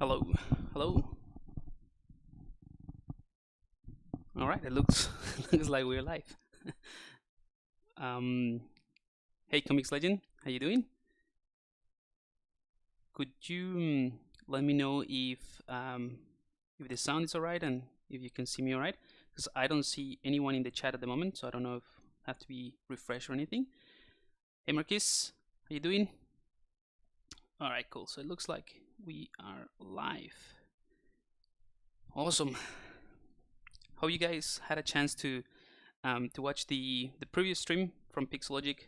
Hello, hello. All right, it looks looks like we're live. um, hey, Comics Legend, how you doing? Could you let me know if the sound is alright and if you can see me alright? Because I don't see anyone in the chat at the moment, so I don't know if I have to be refreshed or anything. Hey, Marquis, how you doing? All right, cool. So it looks like we are live. Awesome. Hope you guys had a chance to watch the previous stream from Pixologic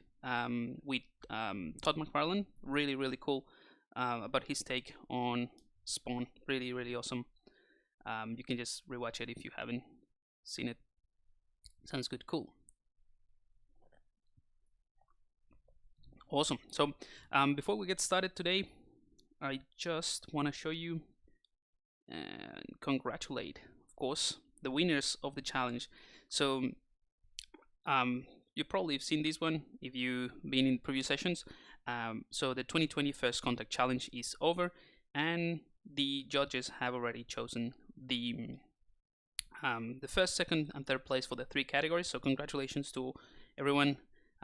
with Todd McFarlane. Really cool about his take on Spawn. Really awesome. You can just rewatch it if you haven't seen it. Sounds good. Cool. Awesome. So before we get started today, I just want to show you and congratulate, of course, the winners of the challenge. So you probably have seen this one if you've been in previous sessions. So the 2020 First Contact Challenge is over, and the judges have already chosen the first, second, and third place for the 3 categories. So congratulations to everyone,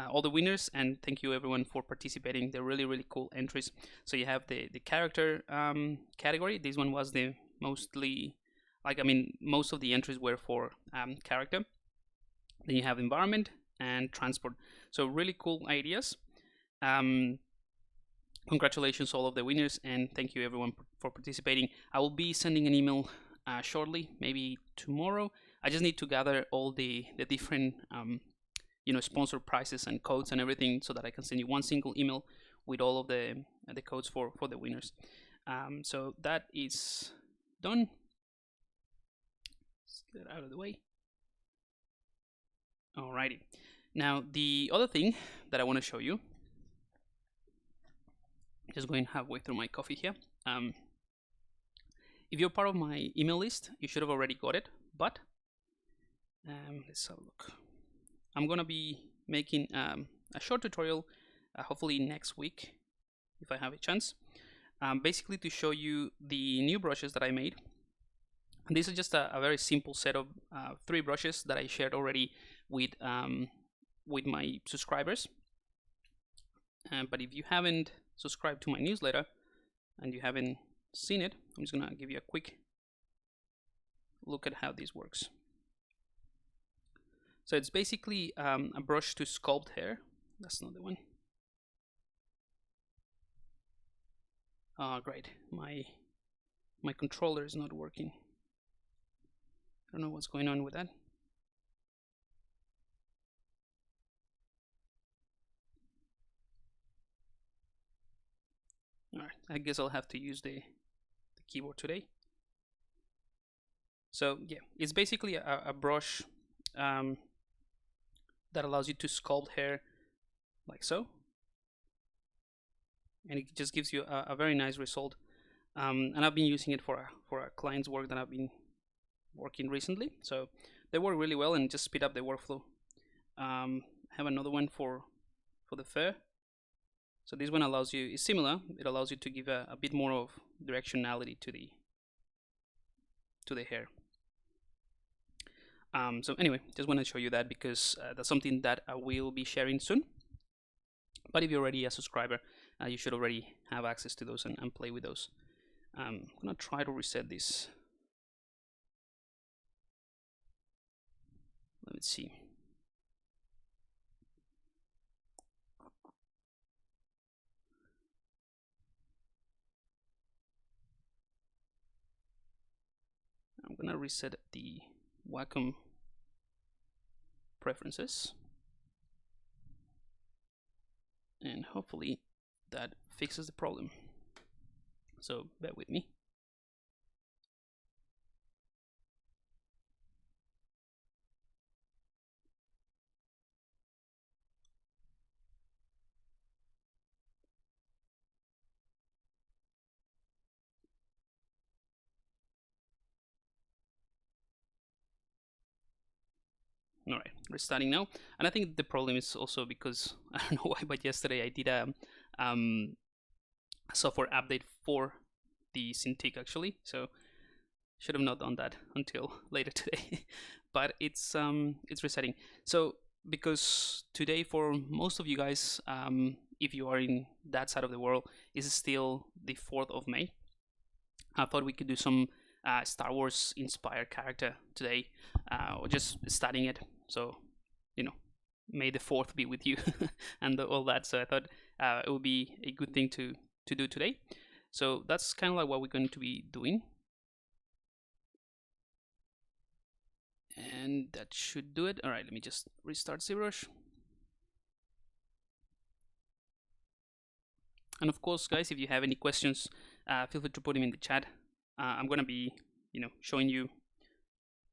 all the winners, and thank you everyone for participating. They're really cool entries. So you have the character category. This one was the mostly, most of the entries were for character. Then you have environment and transport. So really cool ideas. Congratulations all of the winners, and thank you everyone for participating. I will be sending an email shortly, maybe tomorrow. I just need to gather all the different sponsor prices and codes and everything, so that I can send you one single email with all of the codes for the winners. So that is done. Let's get it out of the way. Alrighty. Now the other thing that I want to show you, just going halfway through my coffee here. If you're part of my email list, you should have already got it, but let's have a look. I'm gonna be making a short tutorial, hopefully next week, if I have a chance, basically to show you the new brushes that I made. And this is just a very simple set of 3 brushes that I shared already with my subscribers. But if you haven't subscribed to my newsletter and you haven't seen it, I'm just gonna give you a quick look at how this works. So it's basically a brush to sculpt hair. That's not the one. Great, my controller is not working. I don't know what's going on with that. Alright, I guess I'll have to use the keyboard today. So yeah, it's basically a brush that allows you to sculpt hair like so, and it just gives you a very nice result. And I've been using it for a client's work that I've been working recently, so they work really well and just speed up the workflow. I have another one for the fur. So this one allows you, is similar, it allows you to give a bit more of directionality to the hair. So anyway, just want to show you that because that's something that I will be sharing soon. But if you're already a subscriber, you should already have access to those and play with those. I'm gonna try to reset this. Let's see. I'm gonna reset the Wacom preferences, and hopefully that fixes the problem. So bear with me. All right, restarting now. And I think the problem is also because, I don't know why, but yesterday I did a software update for the Cintiq actually, so should have not done that until later today. But it's resetting. So because today for most of you guys, if you are in that side of the world, is still the 4th of May. I thought we could do some Star Wars inspired character today, or just studying it. So, you know, may the 4th be with you and all that. So I thought it would be a good thing to do today. So that's kind of like what we're going to be doing. And that should do it. All right, let me just restart ZBrush. And of course, guys, if you have any questions, feel free to put them in the chat. I'm gonna be, showing you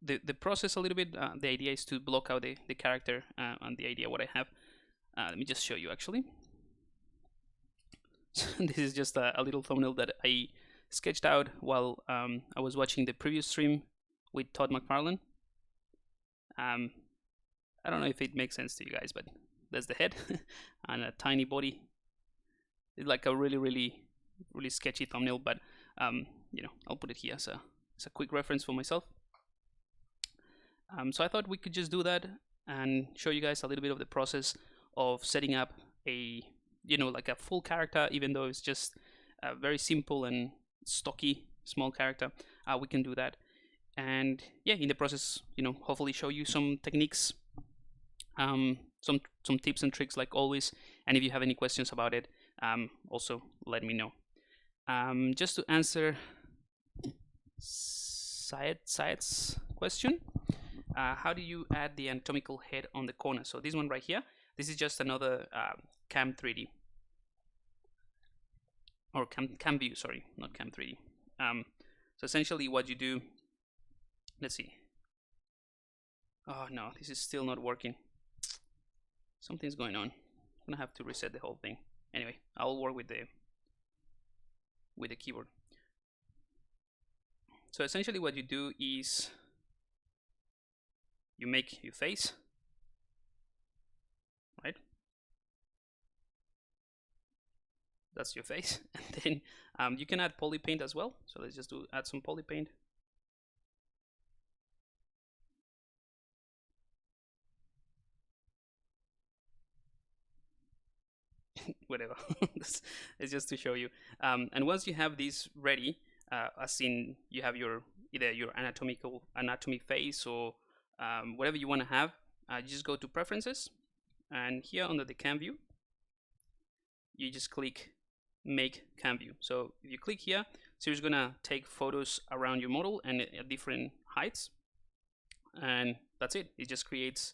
the process a little bit. The idea is to block out the character and the idea what I have. Let me just show you actually. This is just a little thumbnail that I sketched out while I was watching the previous stream with Todd McFarlane. I don't know if it makes sense to you guys, but there's the head and a tiny body. It's like a really sketchy thumbnail, but I'll put it here as a quick reference for myself. So I thought we could just do that and show you guys a little bit of the process of setting up a like a full character, even though it's just a very simple and stocky small character. We can do that, and yeah, in the process, hopefully show you some techniques, some tips and tricks like always. And if you have any questions about it, also let me know. Just to answer Syed's question, how do you add the anatomical head on the corner? So this one right here, this is just another Cam 3D, or Cam View, sorry, not Cam 3D. So essentially what you do, let's see. Oh no, this is still not working. Something's going on. I'm gonna have to reset the whole thing. Anyway, I'll work with the keyboard. So essentially what you do is you make your face, right? That's your face. And then you can add poly paint as well. So let's just add some poly paint. Whatever. It's just to show you. And once you have these ready, as in you have either your anatomy face or whatever you want to have, you just go to preferences, and here under the cam view, you just click make cam view. So if you click here, so it's gonna take photos around your model and at different heights, and that's it. It just creates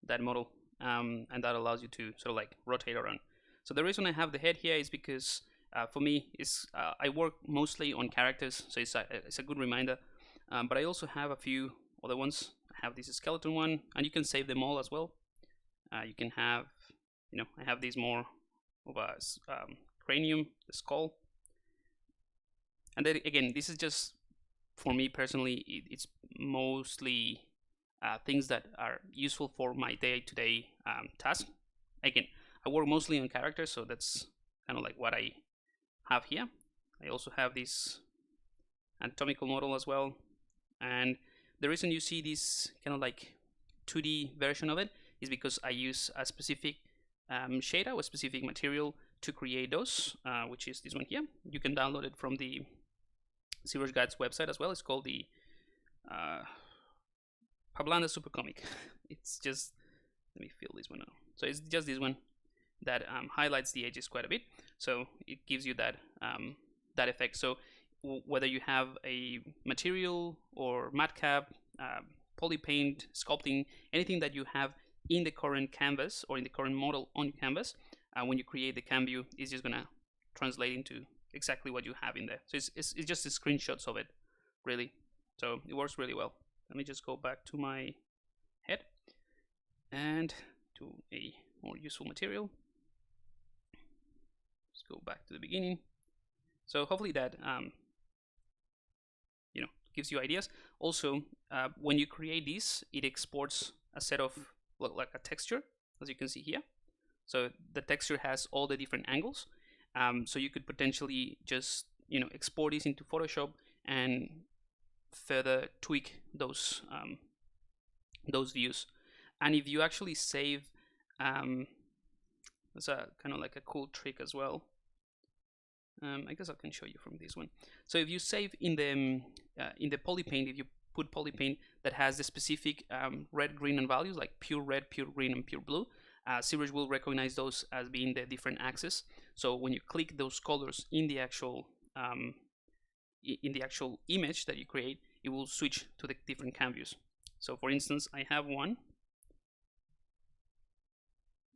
that model. And that allows you to sort of like rotate around. So the reason I have the head here is because for me, I work mostly on characters, so it's a good reminder. But I also have a few other ones. I have this skeleton one, and you can save them all as well. You can have, I have these more of a cranium, the skull. And then again, this is just for me personally. It's mostly things that are useful for my day-to-day task. Again, I work mostly on characters, so that's kind of like what I have here. I also have this anatomical model as well, and the reason you see this kind of like 2D version of it is because I use a specific shader or a specific material to create those, which is this one here. You can download it from the ZBrush Guide's website as well. It's called the Pablo Super Comic. It's just, let me fill this one out. So it's just this one that highlights the edges quite a bit. So it gives you that that effect. So whether you have a material or matte cap, poly paint, sculpting, anything that you have in the current canvas or in the current model on your canvas, when you create the cam view, it's just gonna translate into exactly what you have in there. So it's just the screenshots of it, really. So it works really well. Let me just go back to my head and to a more useful material. Let's go back to the beginning. So hopefully that gives you ideas. Also, when you create this, it exports a set of like a texture, as you can see here. So the texture has all the different angles, So you could potentially just export this into Photoshop and further tweak those views. And if you actually save, that's a kind of like a cool trick as well. I guess I can show you from this one. So if you save in the polypaint, if you put polypaint that has the specific red, green, and values like pure red, pure green, and pure blue, ZBrush will recognize those as being the different axes. So when you click those colors in the actual image that you create, it will switch to the different cam views. So for instance, I have one.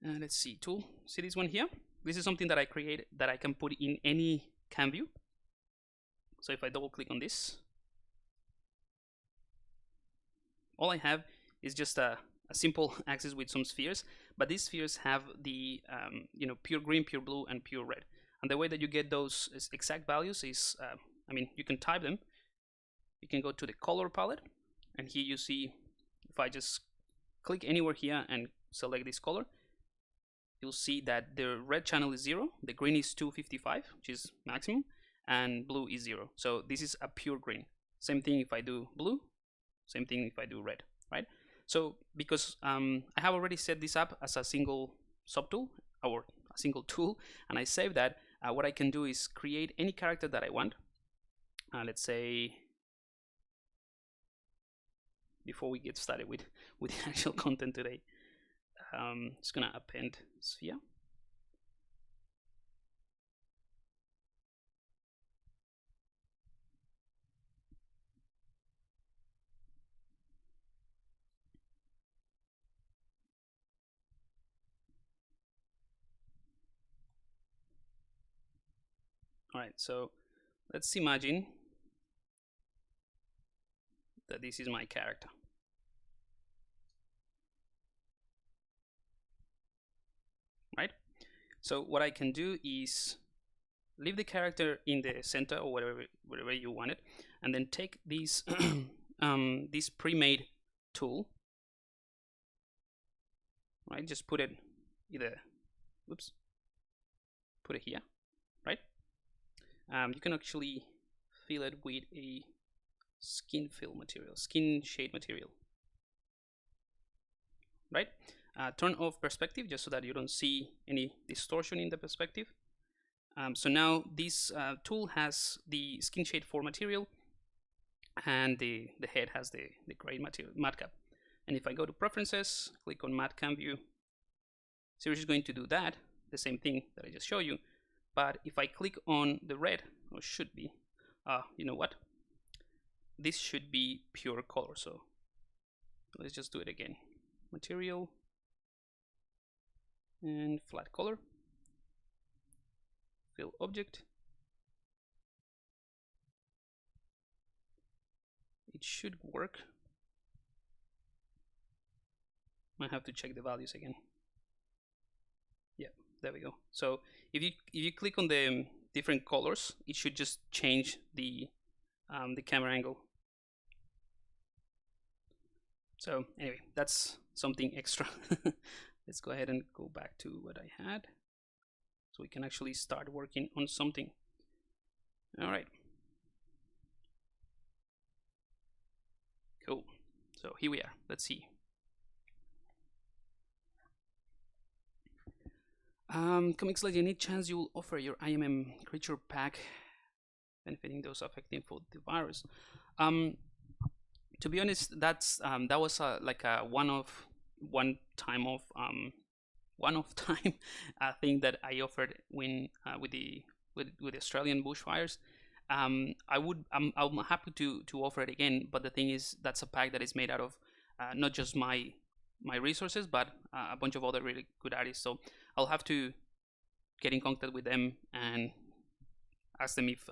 Let's see, tool. See this one here? This is something that I created that I can put in any cam view. So if I double click on this, all I have is just a simple axis with some spheres, but these spheres have the pure green, pure blue, and pure red. And the way that you get those exact values is, you can type them. You can go to the color palette, and here you see, if I just click anywhere here and select this color, you'll see that the red channel is 0, the green is 255, which is maximum, and blue is 0. So this is a pure green. Same thing if I do blue, same thing if I do red, right? So because I have already set this up as a single subtool or a single tool, and I save that, what I can do is create any character that I want. Let's say, before we get started with the actual content today, just gonna append sphere. All right, so let's imagine that this is my character. Right? So what I can do is leave the character in the center or wherever you want it, and then take these this pre-made tool, right? Just put it either, oops, put it here, right? You can actually fill it with a skin fill material, skin shade material, right? Turn off perspective just so that you don't see any distortion in the perspective. So now this tool has the skin shade 4 material, and the head has the gray material, matte cap. And if I go to preferences, click on matte cam view, so we're just going to do that, the same thing that I just showed you. But if I click on the red, or should be, you know what? This should be pure color. So let's just do it again. Material and flat color. Fill object. It should work. I have to check the values again. Yeah, there we go. So if you click on the different colors, it should just change the camera angle. So anyway, that's something extra. Let's go ahead and go back to what I had, so we can actually start working on something. All right. Cool. So here we are. Let's see. Comics like any chance you will offer your IMM creature pack benefiting those affected for the virus? To be honest, that's that was like a one-off time thing that I offered when with the Australian bushfires. I'm happy to offer it again, but the thing is, that's a pack that is made out of not just my resources, but a bunch of other really good artists. So I'll have to get in contact with them and ask them if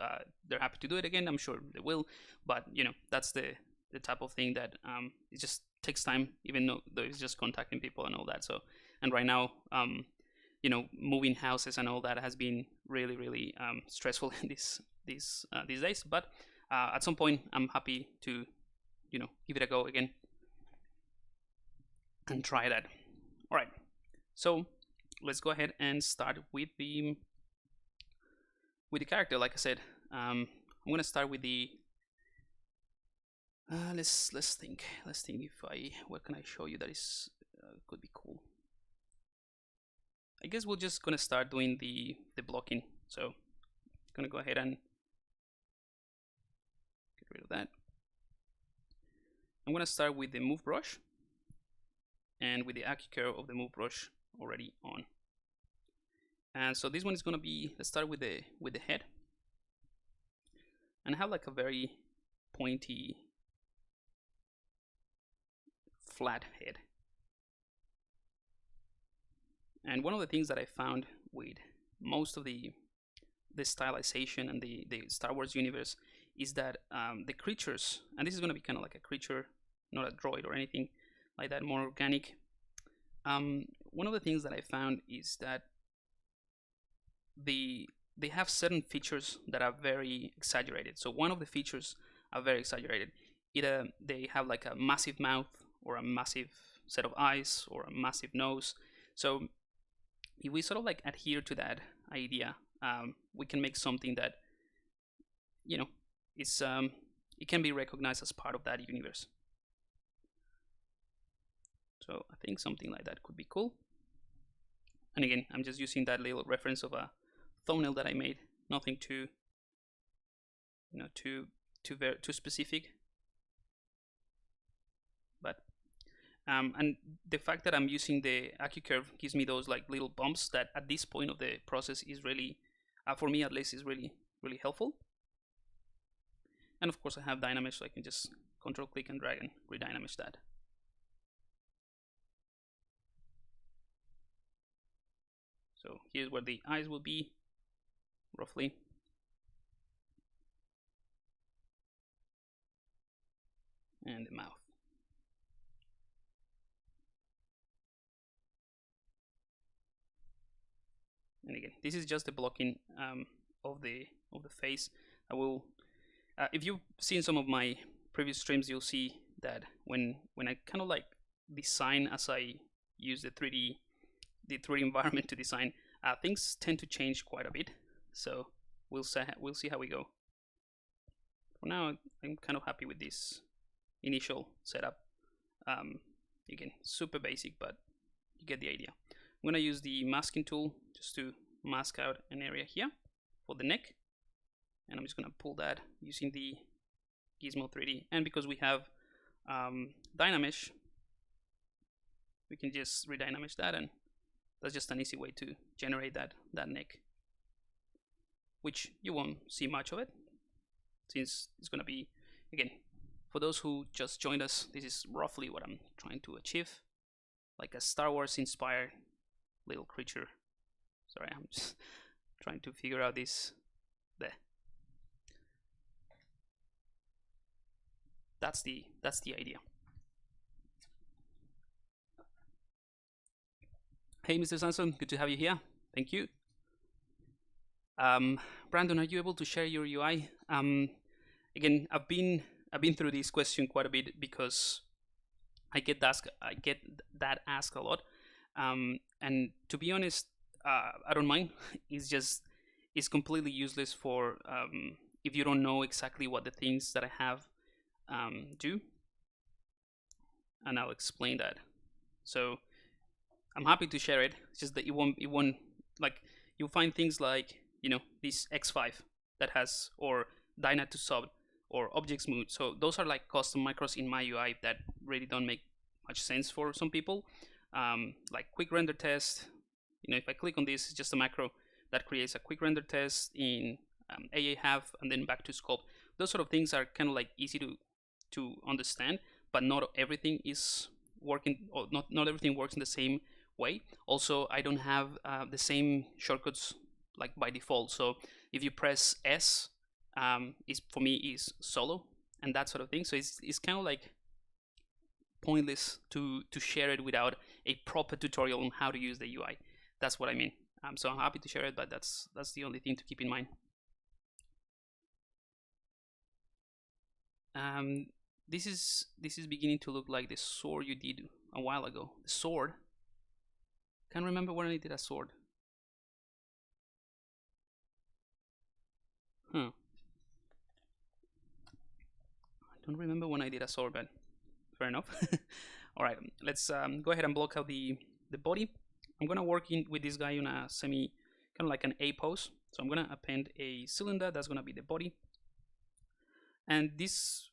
they're happy to do it again. I'm sure they will, but you know, that's the type of thing that it just takes time, even though it's just contacting people and all that. So, and right now, you know, moving houses and all that has been really stressful in these days. But at some point, I'm happy to, you know, give it a go again and try that. All right, so let's go ahead and start with the with the character, like I said, I'm gonna start with the let's think if what can I show you that is could be cool. I guess we're just gonna start doing the blocking. So I'm gonna go ahead and get rid of that. I'm gonna start with the move brush and with the AccuCurve of the move brush already on. And so this one is gonna be, let's start with the head, and have like a very pointy flat head. And one of the things that I found with most of the stylization and the Star Wars universe is that the creatures, and this is going to be kind of like a creature, not a droid or anything like that, more organic. One of the things that I found is that they have certain features that are very exaggerated. So one of the features are very exaggerated. Either they have like a massive mouth, or a massive set of eyes, or a massive nose. So if we sort of like adhere to that idea, we can make something that, you know, it's it can be recognized as part of that universe. So I think something like that could be cool. And again, I'm just using that little reference of a thumbnail that I made. Nothing too, you know, too specific. But and the fact that I'm using the AccuCurve gives me those like little bumps that at this point of the process is really, for me at least, is really helpful. And of course I have Dynamesh, so I can just control click and drag and re-Dynamesh that. So here's where the eyes will be, roughly. And the mouth. And again, this is just the blocking of the face. I will, if you've seen some of my previous streams, you'll see that when I kind of like design as I use the 3D environment to design, things tend to change quite a bit. So we'll see how we go. For now, I'm kind of happy with this initial setup. Again, super basic, but you get the idea. I'm gonna use the masking tool just to mask out an area here for the neck, and I'm just gonna pull that using the Gizmo 3D. And because we have Dynamesh, we can just re-Dynamesh that, and that's just an easy way to generate that neck, which you won't see much of it, since it's gonna be, again, for those who just joined us, this is roughly what I'm trying to achieve, like a Star Wars inspired little creature. Sorry, I'm just trying to figure out this. There. That's the idea. Hey, Mr. Sanson, good to have you here. Thank you. Brandon, are you able to share your UI? Again, I've been through this question quite a bit because I get that asked a lot. And to be honest, I don't mind. It's completely useless for if you don't know exactly what the things that I have do. And I'll explain that. So I'm happy to share it. It's just that it won't like, you'll find things like, you know, this X5 that has, or Dyna to sub, or object smooth. So those are like custom macros in my UI that really don't make much sense for some people. Like quick render test, you know, if I click on this, it's just a macro that creates a quick render test in AA half and then back to Sculpt. Those sort of things are kind of like easy to understand, but not everything is working, or not everything works in the same way. Also, I don't have the same shortcuts like by default. So if you press S, for me is solo and that sort of thing. So it's kind of like pointless to share it without a proper tutorial on how to use the UI. That's what I mean. So I'm happy to share it, but that's the only thing to keep in mind. This is beginning to look like the sword you did a while ago. The sword. Can't remember when I did a sword. Huh. I don't remember when I did a sword, but fair enough. All right, let's go ahead and block out the body. I'm gonna work in with this guy on a semi, kind of like an A pose. So I'm gonna append a cylinder. That's gonna be the body. And this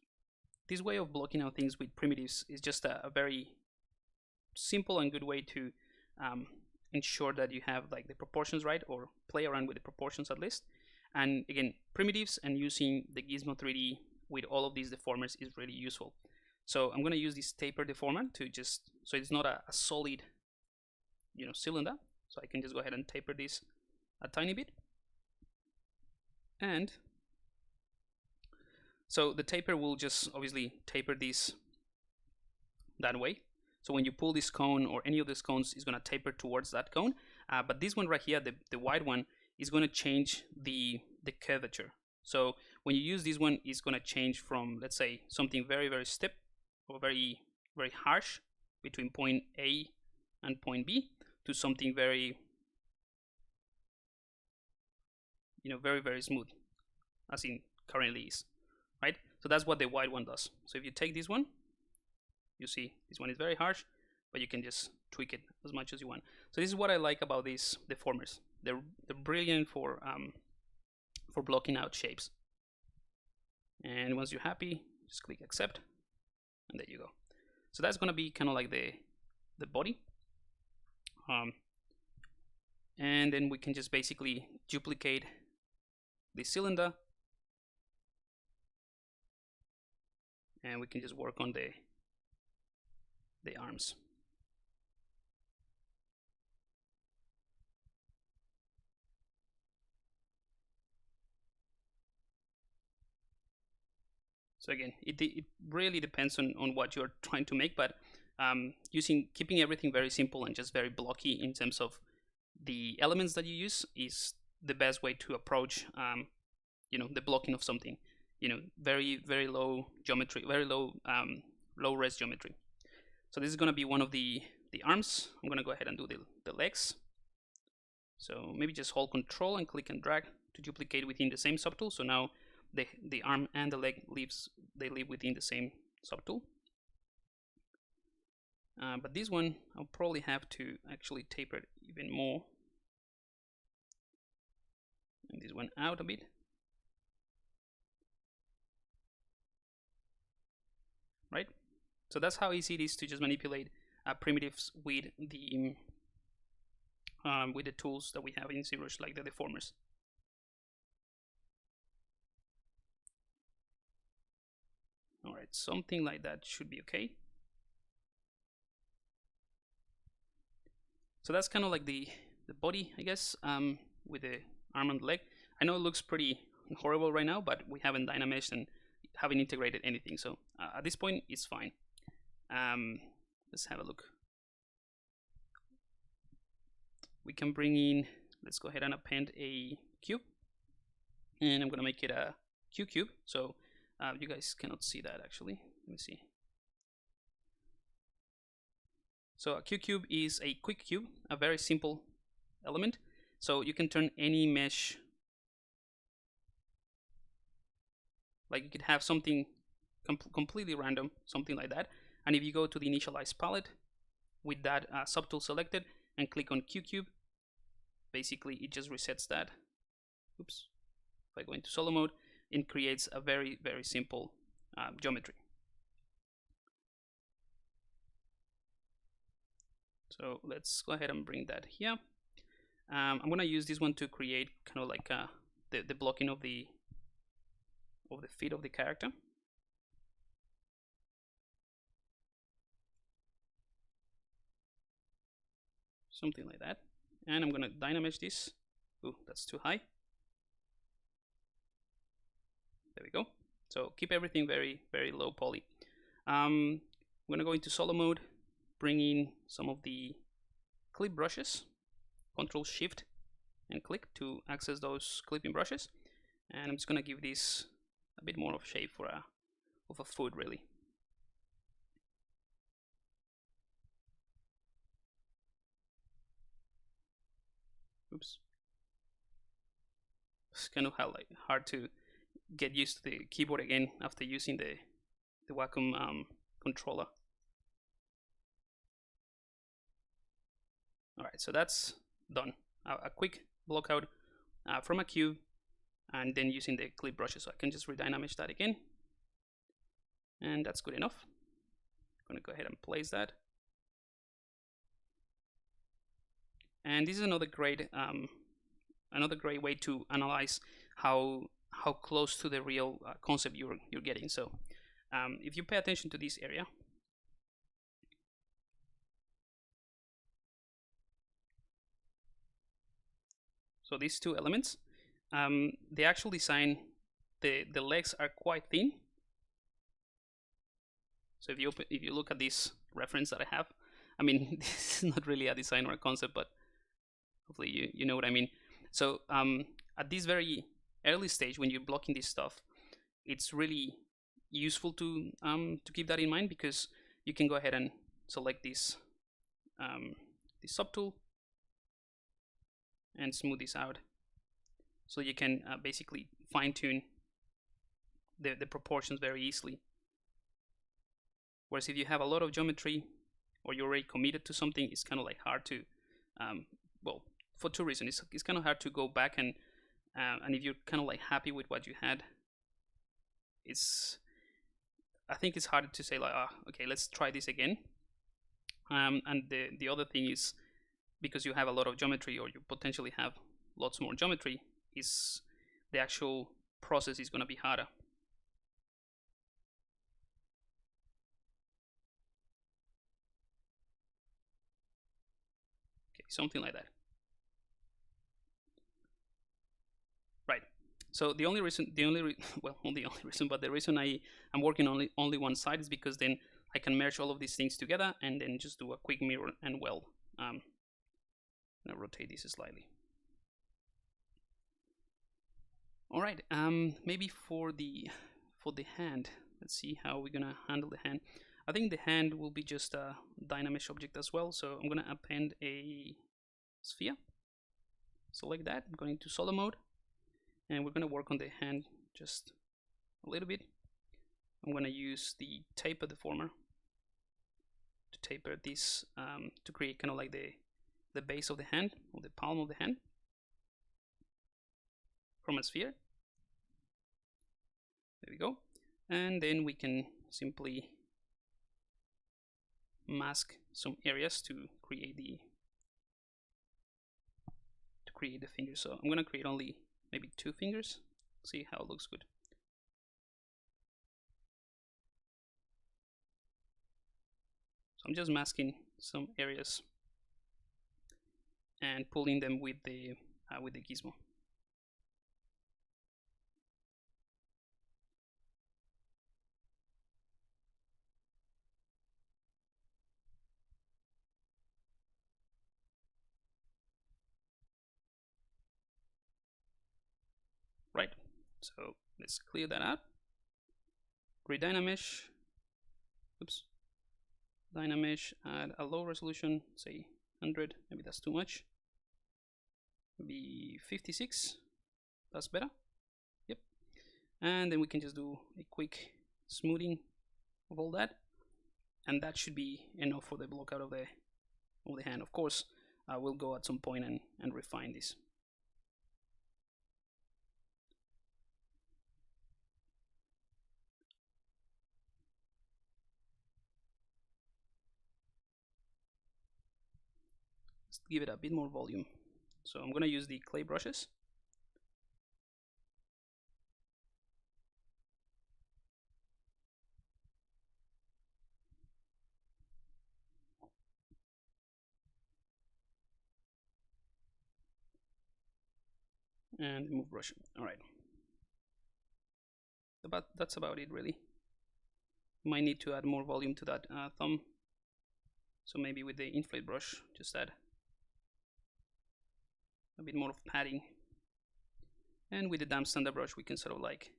way of blocking out things with primitives is just a very simple and good way to ensure that you have like the proportions right, or play around with the proportions at least. And again, primitives and using the Gizmo 3D with all of these deformers is really useful. So I'm going to use this taper deformer to just, so it's not a solid, cylinder. So I can just go ahead and taper this a tiny bit. And so the taper will just obviously taper this that way. So when you pull this cone, or any of these cones, is going to taper towards that cone. But this one right here, the wide one, is going to change the curvature. So when you use this one, it's going to change from, let's say, something very, very steep or very, very harsh between point A and point B to something very, very, very smooth, as in currently is, right? So that's what the wide one does. So if you take this one, you see this one is very harsh, but you can just tweak it as much as you want. So this is what I like about these deformers. They're brilliant for blocking out shapes. And once you're happy, just click accept, and there you go. So that's gonna be kind of like the body. And then we can just basically duplicate the cylinder, and we can just work on the arms. So again, it really depends on what you're trying to make, but keeping everything very simple and just very blocky in terms of the elements that you use is the best way to approach the blocking of something. Very, very low geometry, very low res geometry. So this is going to be one of the arms. I'm going to go ahead and do the legs. So maybe just hold Control and click and drag to duplicate within the same subtool. So now the arm and the leg live within the same subtool. But this one, I'll probably have to actually taper it even more. And this one out a bit. Right? So that's how easy it is to just manipulate primitives with the tools that we have in ZBrush, like the deformers. All right, something like that should be okay. So that's kind of like the body, I guess, with the arm and leg. I know it looks pretty horrible right now, but we haven't Dynamesh and haven't integrated anything. So at this point, it's fine. Let's have a look. We can bring in, let's go ahead and append a cube. And I'm going to make it a Q cube. So you guys cannot see that actually. Let me see. So a Q cube is a quick cube, a very simple element. So you can turn any mesh, like you could have something completely random, something like that. And if you go to the initialize palette with that subtool selected and click on Q cube, basically it just resets that. Oops. If I go into solo mode, it creates a very, very simple geometry. So let's go ahead and bring that here. I'm going to use this one to create kind of like the blocking of the feet of the character. Something like that. And I'm going to Dynamesh this. Ooh, that's too high. There we go. So keep everything very, very low poly. I'm going to go into solo mode, bring in some of the clip brushes, Control Shift and click to access those clipping brushes. And I'm just going to give this a bit more of shape for of a foot really. Oops. it's kind of hard to get used to the keyboard again after using the Wacom controller. Alright, so that's done. A quick block out from a cube, and then using the clip brushes. So I can just re-Dynamesh that again, and that's good enough. I'm going to go ahead and place that. And this is another great way to analyze how close to the real concept you're getting. So if you pay attention to this area, so these two elements, the actual design, the legs are quite thin. So if you look at this reference that I have, I mean, this is not really a design or a concept, but hopefully you know what I mean. So at this very early stage, when you're blocking this stuff, it's really useful to keep that in mind, because you can go ahead and select this subtool and smooth this out, so you can basically fine-tune the proportions very easily. Whereas if you have a lot of geometry, or you're already committed to something, it's kind of like hard to, well, for two reasons. It's kind of hard to go back and if you're kind of like happy with what you had, I think it's harder to say like, okay, let's try this again. And the other thing is, because you have a lot of geometry, or you potentially have lots more geometry, is the actual process is going to be harder. Okay, something like that. Right. So the only reason, well, not the only reason, but the reason I'm working only one side is because then I can merge all of these things together and then just do a quick mirror and weld. I'm gonna rotate this slightly. All right. Maybe for the hand, let's see how we're gonna handle the hand. I think the hand will be just a Dynamesh object as well. So I'm gonna append a sphere. Select that. I'm going to solo mode, and we're gonna work on the hand just a little bit. I'm gonna use the taper deformer to taper this to create kind of like the base of the hand, or the palm of the hand, from a sphere. There we go. And then we can simply mask some areas to create the fingers. So I'm gonna create only maybe 2 fingers. See how it looks good. So I'm just masking some areas and pulling them with the gizmo. Right. So let's clear that out. Create Dynamesh. Oops. Dynamesh at a low resolution, say 100. Maybe that's too much. Maybe 56. That's better. Yep. And then we can just do a quick smoothing of all that, and that should be enough for the block out of the hand. Of course, we'll go at some point and refine this. Let's give it a bit more volume. So I'm going to use the clay brushes. And move brush. All right. That's about it, really. Might need to add more volume to that thumb. So maybe with the inflate brush, just add a bit more of padding. And with the damp standard brush, we can sort of like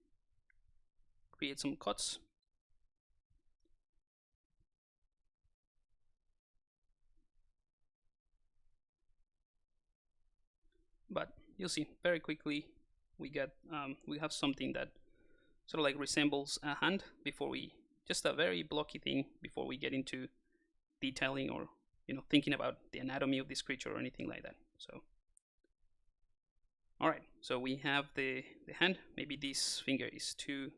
create some cuts. But you'll see very quickly we have something that sort of like resembles a hand before we, just a very blocky thing before we get into detailing or thinking about the anatomy of this creature or anything like that. So all right, so we have the hand. Maybe this finger is too,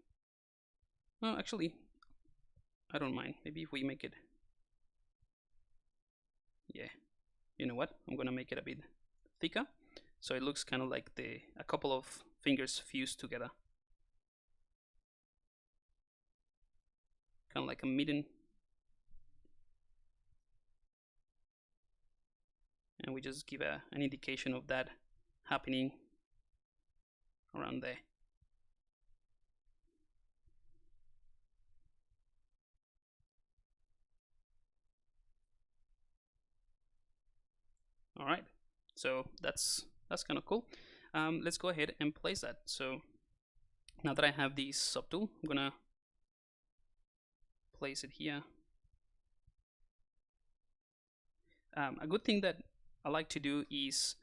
well, actually I don't mind. Maybe if we make it, yeah, you know what, I'm gonna make it a bit thicker so it looks kind of like a couple of fingers fused together, kind of like a mitten. And we just give an indication of that happening around there. All right, so that's kind of cool. Let's go ahead and place that. So now that I have this subtool, I'm gonna place it here. A good thing that I like to do is,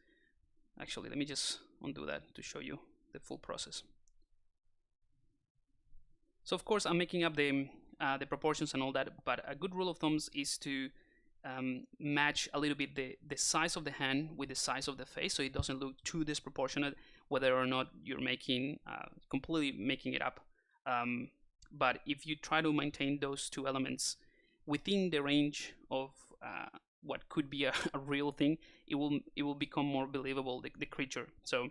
actually, let me just undo that to show you the full process. So of course I'm making up the proportions and all that, but a good rule of thumb is to match a little bit the size of the hand with the size of the face, so it doesn't look too disproportionate, whether or not you're making completely making it up. But if you try to maintain those two elements within the range of what could be a real thing, it will become more believable, the creature. So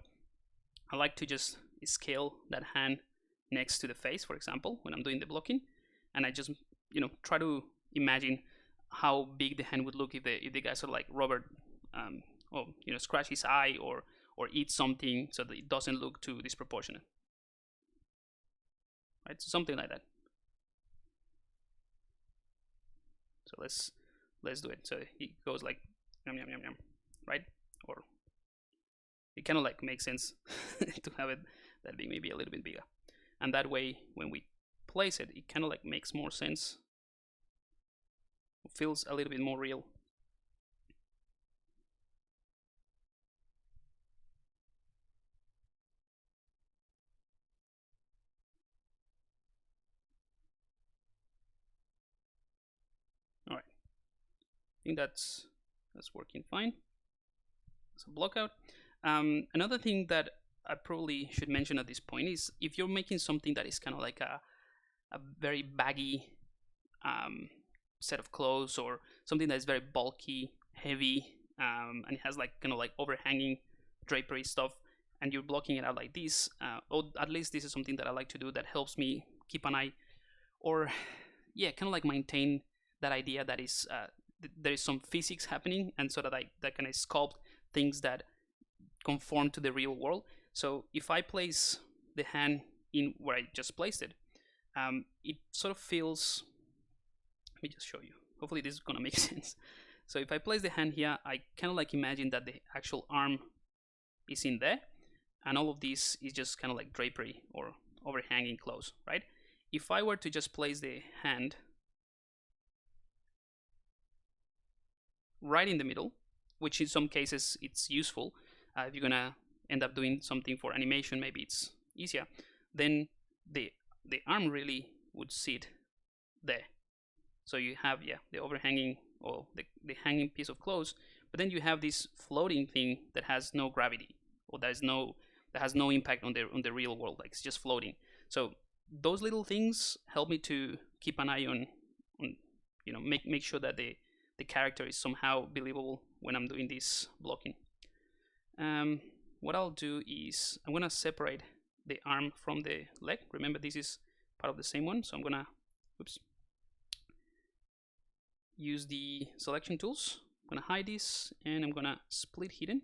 I like to just scale that hand next to the face, for example, when I'm doing the blocking, and I just try to imagine how big the hand would look if the guy sort of like Robert, or scratch his eye or eat something, so that it doesn't look too disproportionate, right? So something like that. So let's do it. So he goes like yum yum yum yum, right? Or it kind of like makes sense to have it that big, maybe a little bit bigger, and that way when we place it, it kind of like makes more sense. It feels a little bit more real. All right, I think that's working fine. So block out. Another thing that I probably should mention at this point is, if you're making something that is kind of like a very baggy set of clothes, or something that is very bulky, heavy, and it has like kind of like overhanging drapery stuff, and you're blocking it out like this, or at least this is something that I like to do that helps me keep an eye, or yeah, kind of like maintain that idea that is there is some physics happening, and so that that kind of sculpt things that conform to the real world. So if I place the hand in where I just placed it, it sort of feels, let me just show you, hopefully this is gonna make sense. So if I place the hand here, I kind of like imagine that the actual arm is in there, and all of this is just kind of like drapery or overhanging clothes, right? If I were to just place the hand right in the middle, which in some cases it's useful, if you're gonna end up doing something for animation, maybe it's easier, then the arm really would sit there. So you have, yeah, the overhanging, or the hanging piece of clothes, but then you have this floating thing that has no gravity, or that has no impact on the real world, like it's just floating. So those little things help me to keep an eye on make sure that the character is somehow believable when I'm doing this blocking. What I'll do is I'm gonna separate the arm from the leg. Remember, this is part of the same one, so I'm gonna use the selection tools. I'm gonna hide this, and I'm gonna split hidden.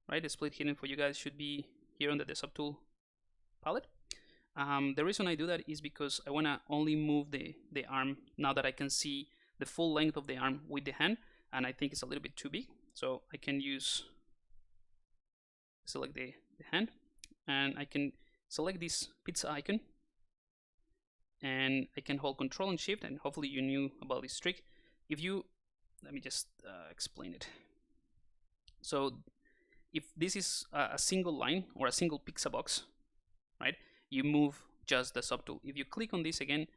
Right, the split hidden for you guys should be here under the subtool palette. The reason I do that is because I wanna only move the arm now that I can see the full length of the arm with the hand, and I think it's a little bit too big. So I can select the hand, and I can select this pizza icon, and I can hold Control and Shift, and hopefully you knew about this trick. If you, let me just explain it. So if this is a single line or a single pixel box, right, you move just the subtool. If you click on this again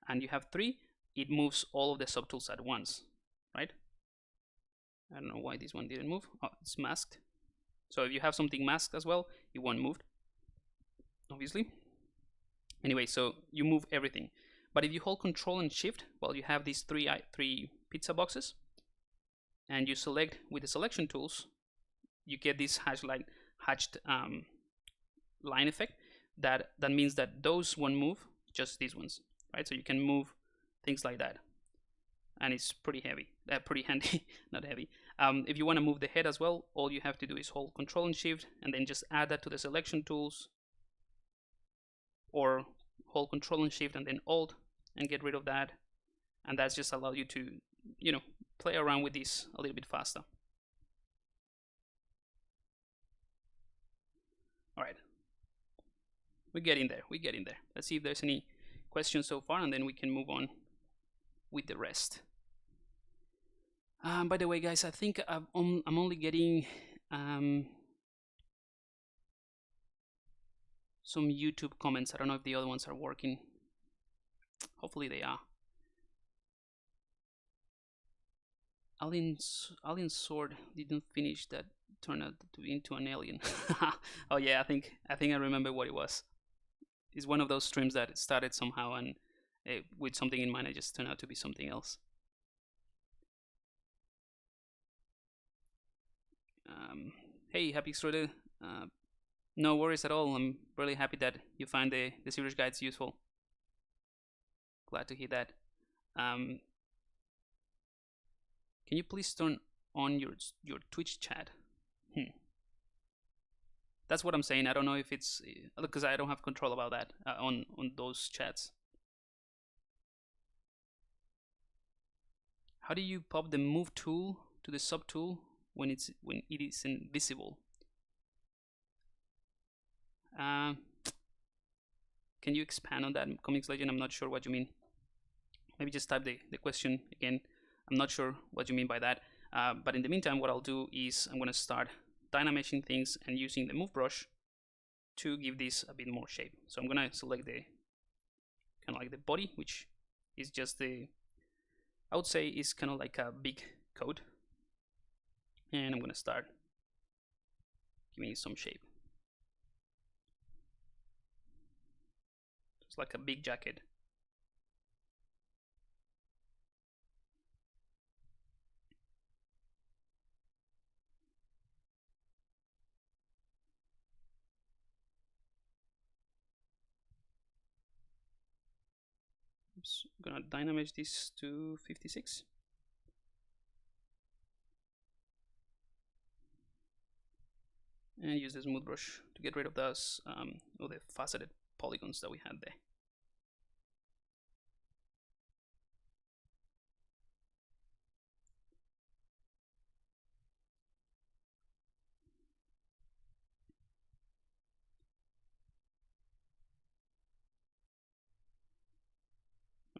and you have 3, it moves all of the subtools at once, right? I don't know why this one didn't move. Oh, it's masked. So if you have something masked as well, it won't move, obviously. Anyway, so you move everything. But if you hold Control and Shift, well, you have these three pizza boxes, and you select with the selection tools, you get this hatched line effect. That means that those won't move, just these ones, right? So you can move things like that, and it's pretty heavy, pretty handy, not heavy. If you want to move the head as well, all you have to do is hold Control and Shift, and then just add that to the selection tools, or hold Control and Shift and then Alt and get rid of that, and that's just allow you to, you know, play around with this a little bit faster. All right, we're getting there. Let's see if there's any questions so far, and then we can move on with the rest. By the way, guys, I think I'm only getting some YouTube comments. I don't know if the other ones are working. Hopefully they are. Alien Sword didn't finish, that turned out into an alien. Oh yeah, I think I remember what it was. It's one of those streams that started somehow, and with something in mind, it just turned out to be something else. Hey, happy Extruder. No worries at all. I'm really happy that you find the ZBrush guides useful. Glad to hear that. Can you please turn on your Twitch chat? That's what I'm saying. I don't know if it's because I don't have control about that on those chats. How do you pop the move tool to the subtool when it is invisible? Can you expand on that, Comics Legend? I'm not sure what you mean. Maybe just type the question again. I'm not sure what you mean by that. But in the meantime, what I'll do is I'm going to start dynameshing things and using the move brush to give this a bit more shape. So I'm going to select the kind of like the body, which is just the, I would say is kind of like a big code. And I'm going to start giving it some shape. It's like a big jacket. Oops, I'm gonna Dynamesh this to 56. And use the smooth brush to get rid of those all the faceted polygons that we had there.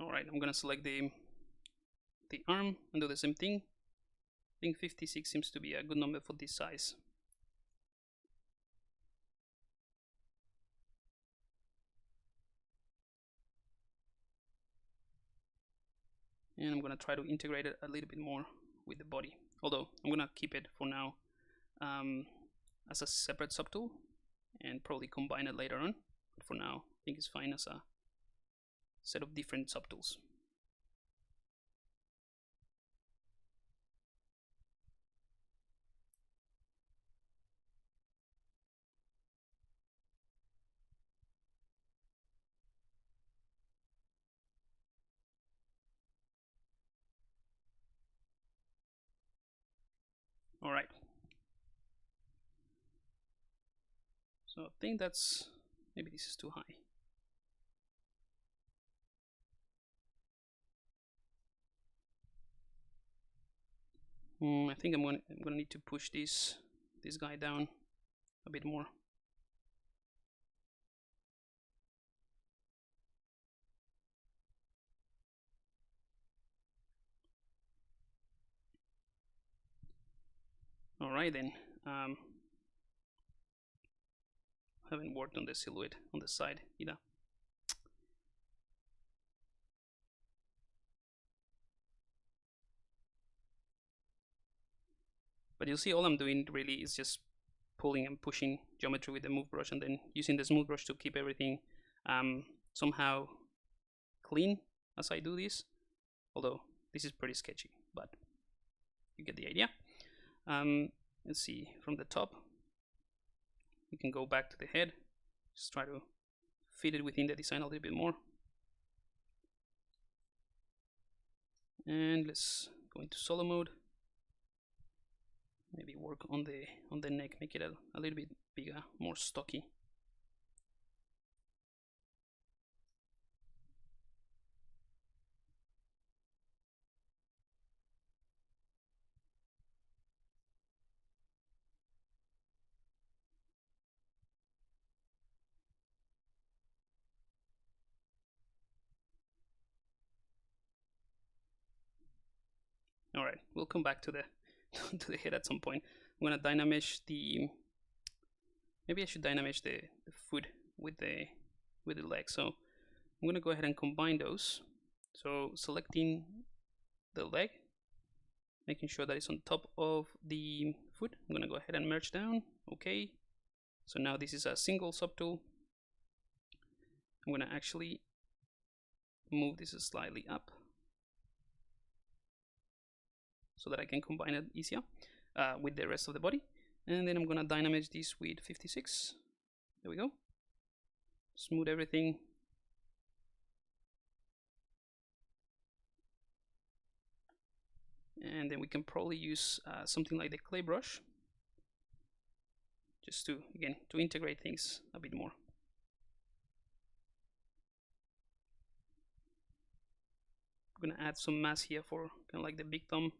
Alright, I'm gonna select the arm and do the same thing. I think 56 seems to be a good number for this size. And I'm gonna try to integrate it a little bit more with the body. Although I'm gonna keep it for now as a separate subtool and probably combine it later on. But for now, I think it's fine as a set of different subtools. All right. So I think that's, maybe this is too high. I think I'm gonna need to push this guy down a bit more. All right then. haven't worked on the silhouette on the side either. But you'll see all I'm doing really is just pulling and pushing geometry with the move brush, and then using the smooth brush to keep everything somehow clean as I do this. Although this is pretty sketchy, but you get the idea. Let's see, from the top, we can go back to the head, just try to fit it within the design a little bit more. And let's go into solo mode. Maybe work on the neck, make it a little bit bigger, more stocky. All right, we'll come back to the to the head at some point. I'm gonna Dynamesh the. Maybe I should Dynamesh the foot with the leg. So I'm gonna go ahead and combine those. So selecting the leg, making sure that it's on top of the foot. I'm gonna go ahead and merge down. Okay. So now this is a single subtool. I'm gonna actually move this slightly up, so that I can combine it easier with the rest of the body. And then I'm gonna Dynamesh this with 56. There we go. Smooth everything. And then we can probably use something like the clay brush, just to, again, to integrate things a bit more. I'm gonna add some mass here for kind of like the big thumb.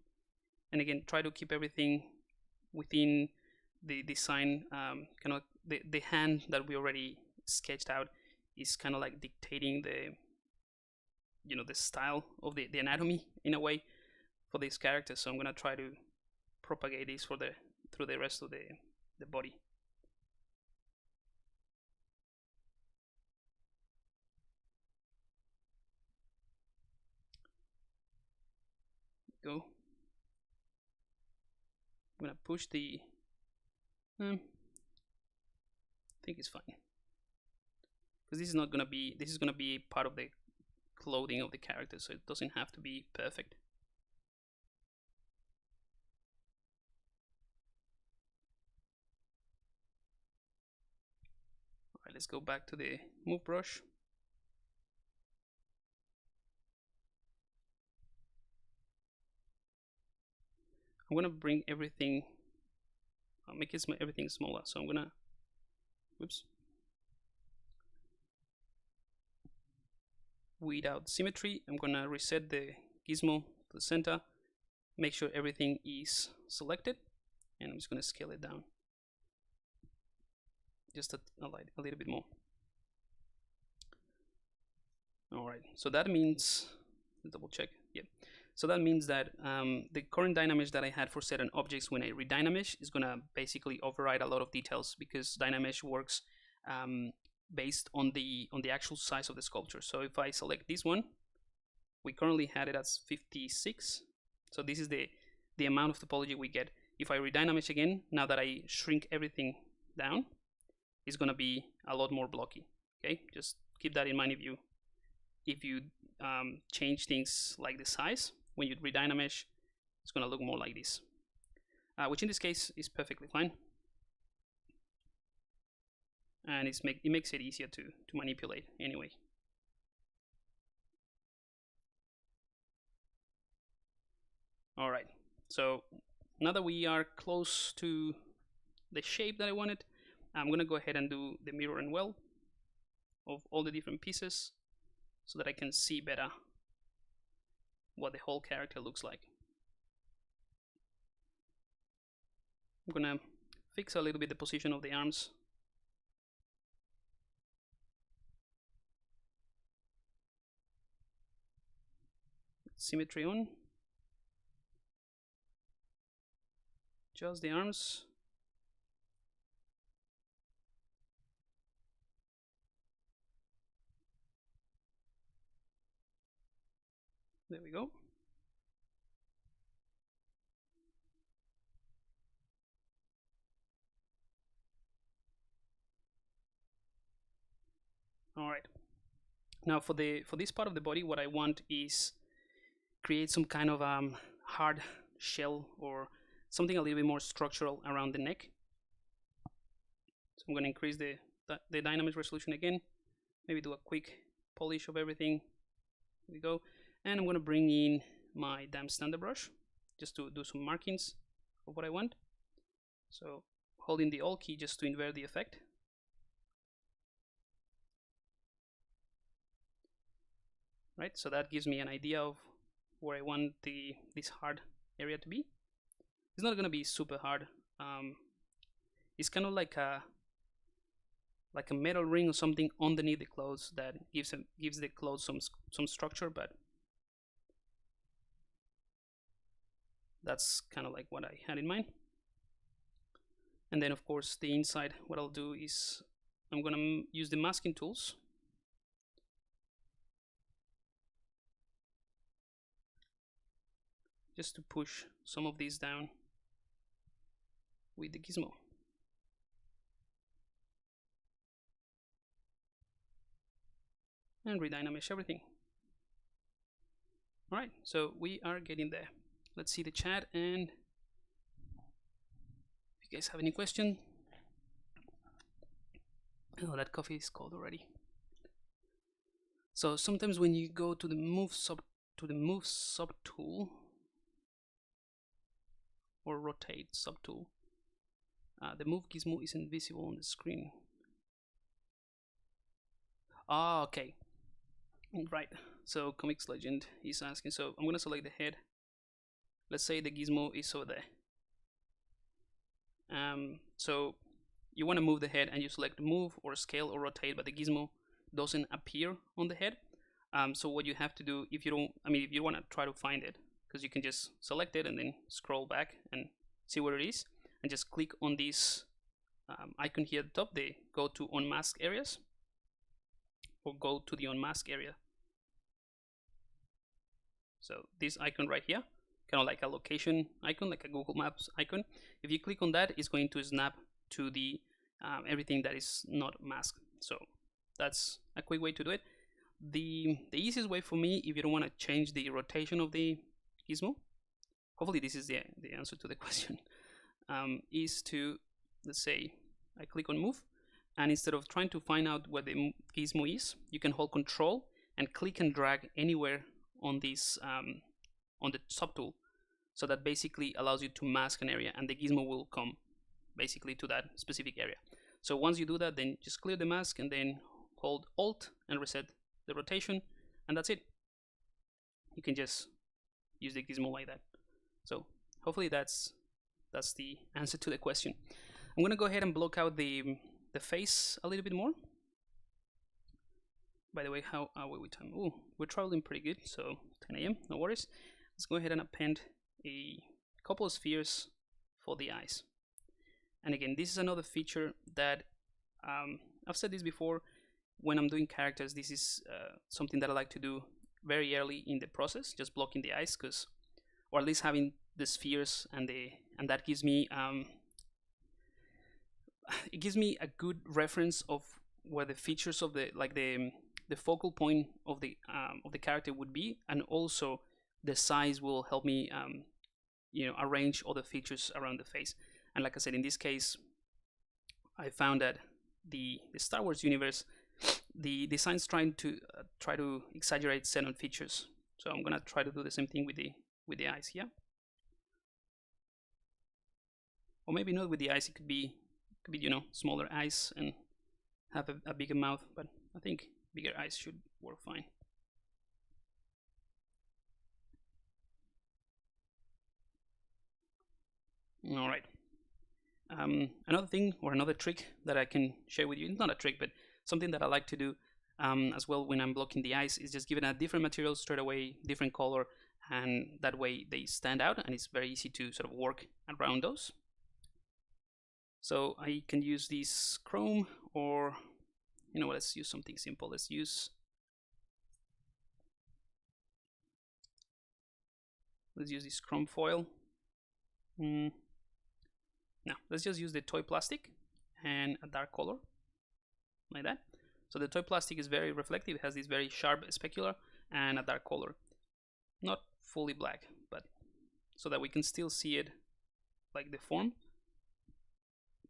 And again, try to keep everything within the design. Kind of the hand that we already sketched out is kind of like dictating the, you know, the style of the anatomy in a way for this character. So I'm gonna try to propagate this for through the rest of the body. Go. I'm gonna push the. I think it's fine, because this is not gonna be. This is gonna be part of the clothing of the character, so it doesn't have to be perfect. All right, let's go back to the move brush. I'm gonna bring everything, make everything smaller. So I'm gonna, whoops, weed out symmetry. I'm gonna reset the gizmo to the center, make sure everything is selected, and I'm just gonna scale it down just a little bit more. All right, so that means, double check, yep. So that means that the current Dynamesh that I had for certain objects, when I reDynamesh, is gonna basically override a lot of details, because Dynamesh works based on the actual size of the sculpture. So if I select this one, we currently had it as 56. So this is the amount of topology we get. If I reDynamesh again, now that I shrink everything down, it's gonna be a lot more blocky. Okay, just keep that in mind if you change things like the size. When you reDynamesh, it's gonna look more like this, which in this case is perfectly fine, and it makes it easier to manipulate anyway. All right, so now that we are close to the shape that I wanted, I'm gonna go ahead and do the mirror and well of all the different pieces, so that I can see better what the whole character looks like. I'm gonna fix a little bit the position of the arms. Symmetry on. Just the arms. There we go. All right. Now for this part of the body, what I want is create some kind of hard shell or something a little bit more structural around the neck. So I'm going to increase the Dynamesh resolution again, maybe do a quick polish of everything. There we go. And I'm going to bring in my damp standard brush just to do some markings of what I want. So holding the Alt key just to invert the effect. Right, so that gives me an idea of where I want this hard area to be. It's not going to be super hard. It's kind of like a metal ring or something underneath the clothes that gives the clothes some structure, but that's kind of like what I had in mind. And then of course the inside, what I'll do is I'm going to use the masking tools just to push some of these down with the gizmo. And redynamesh everything. All right, so we are getting there. Let's see the chat, and if you guys have any question. Oh, that coffee is cold already. So sometimes when you go to the move sub tool or rotate sub tool, the move gizmo isn't visible on the screen. Ah, okay. Right, so Comics Legend is asking, so I'm gonna select the head. Let's say the gizmo is over there. So you want to move the head and you select move or scale or rotate, but the gizmo doesn't appear on the head. So what you have to do, if you want to try to find it, because you can just select it and then scroll back and see where it is, and just click on this icon here at the top, they go to unmask areas, or go to the unmask area. So this icon right here, kind of like a location icon, like a Google Maps icon. If you click on that, it's going to snap to the everything that is not masked. So that's a quick way to do it. The easiest way for me, if you don't want to change the rotation of the gizmo, hopefully this is the answer to the question, is to, let's say I click on move, and instead of trying to find out where the gizmo is, you can hold Control and click and drag anywhere on this on the subtool. So that basically allows you to mask an area, and the gizmo will come basically to that specific area. So once you do that, then just clear the mask and then hold Alt and reset the rotation, and that's it. You can just use the gizmo like that. So hopefully that's the answer to the question. I'm gonna go ahead and block out the face a little bit more. By the way, how are we with time? Oh, we're traveling pretty good, so 10 a.m. no worries. Let's go ahead and append a couple of spheres for the eyes. And again, this is another feature that I've said this before. When I'm doing characters, this is something that I like to do very early in the process, just blocking the eyes, or at least having the spheres, and that gives me it gives me a good reference of where the features of the focal point of the character would be, and also the size will help me arrange all the features around the face. And like I said, in this case, I found that the Star Wars universe, the design's trying to exaggerate certain features. So I'm gonna try to do the same thing with the eyes here, or maybe not with the eyes. It could be smaller eyes and have a bigger mouth, but I think bigger eyes should work fine. All right. Another thing, or another trick that I can share with you, it's not a trick, but something that I like to do as well when I'm blocking the eyes, is just give it a different material straight away, different color, and that way they stand out, and it's very easy to sort of work around those. So I can use this chrome, or let's use something simple. Let's use Let's use this chrome foil. Now let's just use the toy plastic and a dark color like that. So the toy plastic is very reflective, it has this very sharp specular and a dark color, not fully black, but so that we can still see it like the form.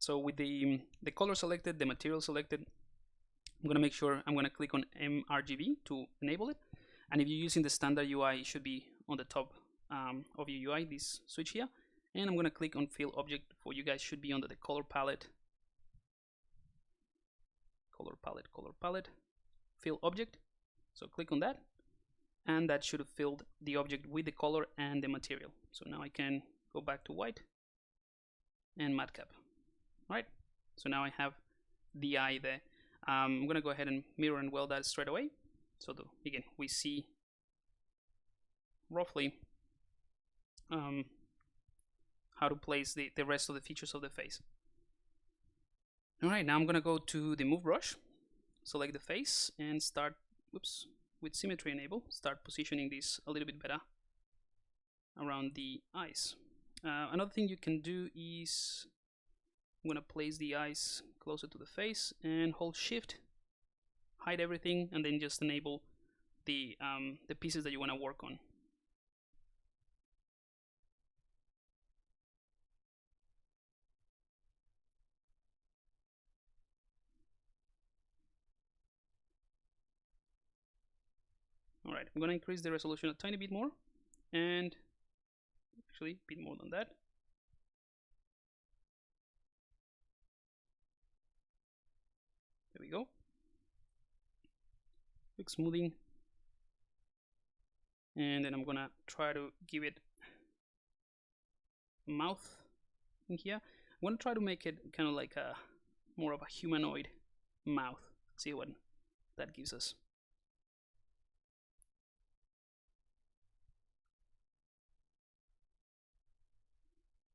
So with the color selected, the material selected, I'm gonna make sure I'm gonna click on mRGB to enable it. And if you're using the standard UI, it should be on the top of your UI, this switch here. And I'm gonna click on fill object. For you guys, should be under the color palette, fill object. So click on that, and that should have filled the object with the color and the material. So now I can go back to white and matcap. All right, so now I have the eye there. I'm gonna go ahead and mirror and weld that straight away. So again, we see roughly how to place the rest of the features of the face. All right, now I'm gonna go to the move brush, select the face, and start, with symmetry enable, start positioning this a little bit better around the eyes. Another thing you can do is, I'm gonna place the eyes closer to the face and hold shift, hide everything, and then just enable the pieces that you wanna work on. Alright, I'm going to increase the resolution a tiny bit more, and actually a bit more than that. There we go. Quick smoothing. And then I'm going to try to give it mouth in here. I'm going to try to make it kind of like a more of a humanoid mouth. Let's see what that gives us.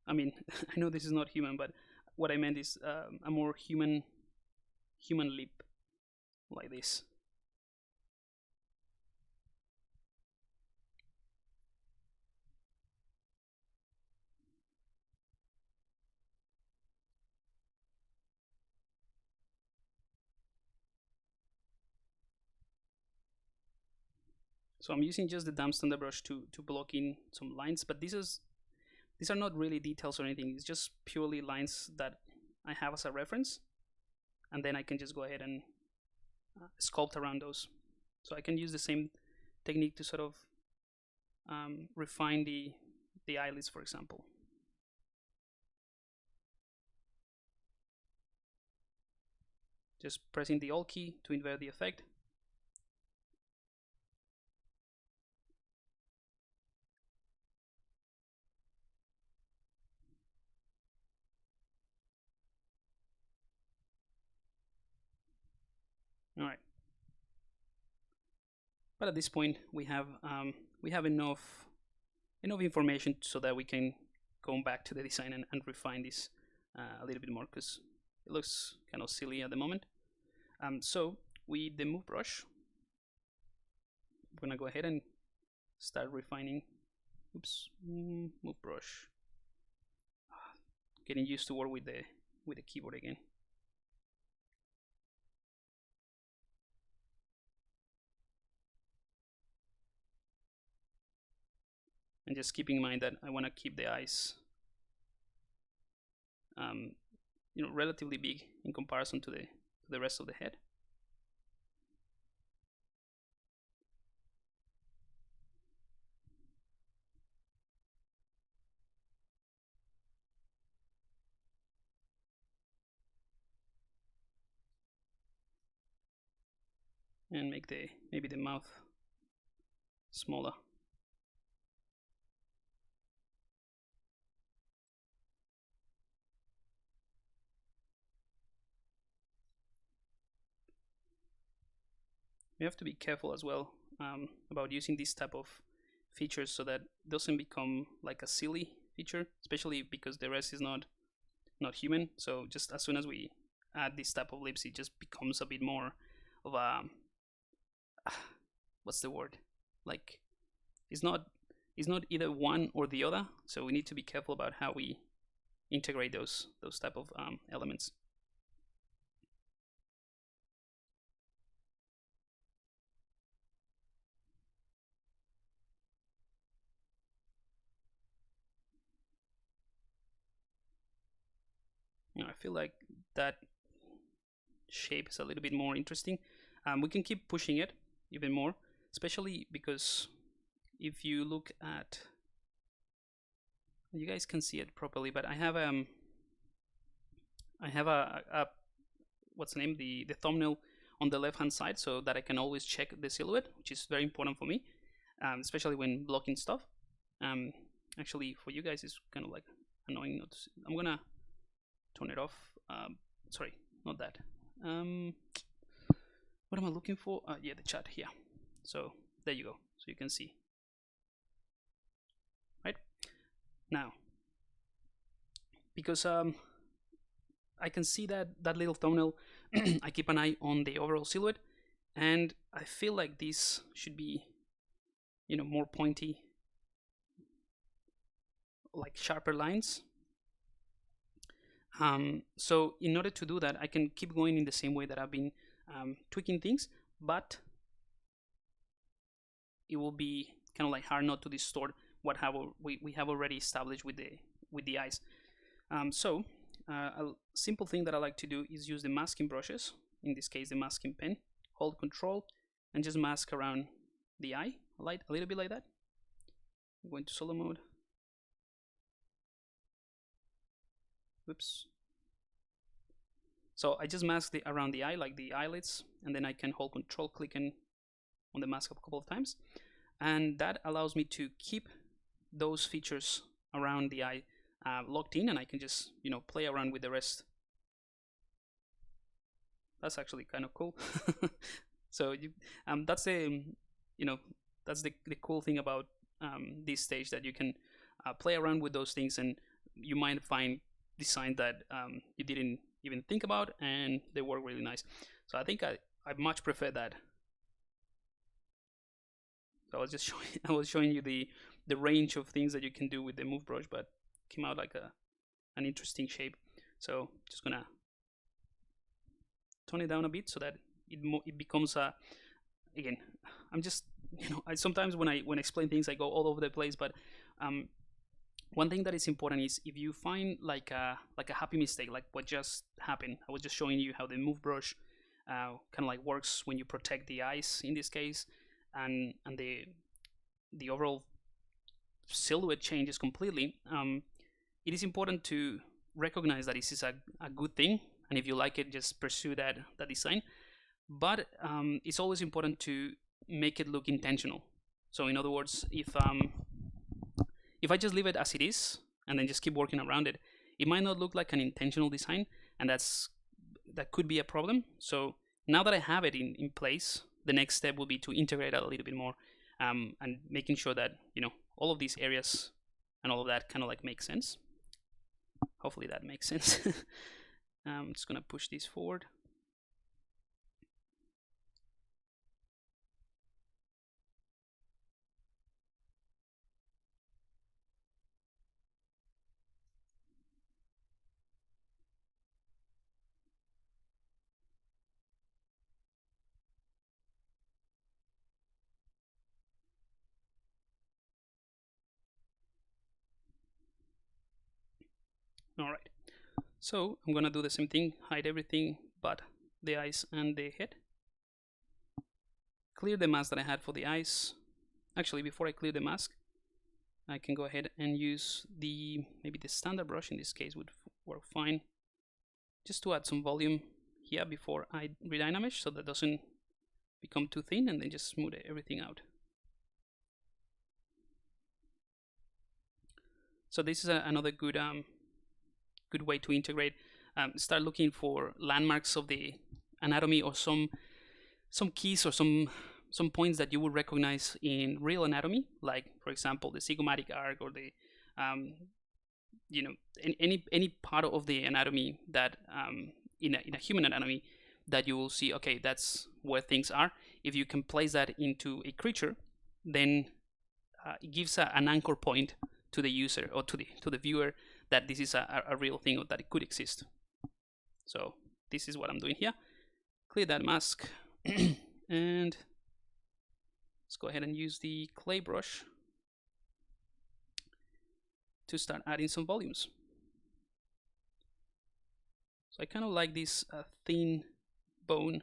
I mean, I know this is not human, but what I meant is a more human lip, like this. So I'm using just the damp standard brush to block in some lines, but these are not really details or anything. It's just purely lines that I have as a reference, and then I can just go ahead and sculpt around those. So I can use the same technique to sort of refine the eyelids, for example. Just pressing the Alt key to invert the effect. All right. But at this point, we have enough information so that we can go back to the design and refine this a little bit more, because it looks kind of silly at the moment. So with the move brush, I'm gonna go ahead and start refining. Move brush. Getting used to work with the keyboard again. And just keeping in mind that I want to keep the eyes relatively big in comparison to the rest of the head. And make maybe the mouth smaller. We have to be careful as well about using this type of features so that it doesn't become like a silly feature, especially because the rest is not human. So just as soon as we add this type of lips, it just becomes a bit more of a what's the word? Like it's not it's not either one or the other, so we need to be careful about how we integrate those type of elements. I feel like that shape is a little bit more interesting. We can keep pushing it even more, especially because if you look at, you guys can see it properly, but I have a what's the name, the thumbnail on the left hand side, so that I can always check the silhouette, which is very important for me, especially when blocking stuff. Actually, for you guys, it's kind of like annoying not to see. I'm gonna turn it off. Sorry, not that. What am I looking for? Yeah, the chat here. So there you go. So you can see. Right now, because I can see that little thumbnail, I keep an eye on the overall silhouette, and I feel like this should be, you know, more pointy, like sharper lines. So in order to do that, I can keep going in the same way that I've been tweaking things, but it will be kind of like hard not to distort what we have already established with the eyes. So a simple thing that I like to do is use the masking brushes, in this case the masking pen, hold Control and just mask around the eye, a little bit like that. I'm going to solo mode. Oops. So I just mask around the eye, like the eyelids, and then I can hold Control, clicking on the mask a couple of times, and that allows me to keep those features around the eye locked in, and I can just, you know, play around with the rest. That's actually kind of cool. So that's the, you know, that's the cool thing about this stage, that you can play around with those things, and you might find design that you didn't even think about, and they work really nice. So I think I much prefer that. So I was showing you the range of things that you can do with the move brush, but came out like an interesting shape. So just gonna tone it down a bit so that it becomes again, I'm just, you know, I sometimes when I explain things I go all over the place, but one thing that is important is if you find like a happy mistake, like what just happened. I was just showing you how the move brush kind of like works when you protect the eyes in this case, and the overall silhouette changes completely. It is important to recognize that this is a good thing, and if you like it, just pursue that design. But it's always important to make it look intentional. So in other words, if I just leave it as it is and then just keep working around it, it might not look like an intentional design, and that could be a problem. So now that I have it in place, the next step will be to integrate it a little bit more, and making sure that, you know, all of these areas and all of that kind of like makes sense. Hopefully that makes sense. I'm just gonna push this forward. All right, so I'm gonna do the same thing, hide everything but the eyes and the head. Clear the mask that I had for the eyes. Actually, before I clear the mask, I can go ahead and use maybe the standard brush in this case would work fine, just to add some volume here before I Dynamesh, so that doesn't become too thin, and then just smooth everything out. So this is another good way to integrate. Start looking for landmarks of the anatomy, or some keys or some points that you would recognize in real anatomy, like for example the zygomatic arc, or the you know, any part of the anatomy that in a human anatomy that you will see, okay, that's where things are. If you can place that into a creature, then it gives an anchor point to the user or to the viewer that this is a real thing or that it could exist. So this is what I'm doing here. Clear that mask and let's go ahead and use the clay brush to start adding some volumes. So I kind of like this thin bone,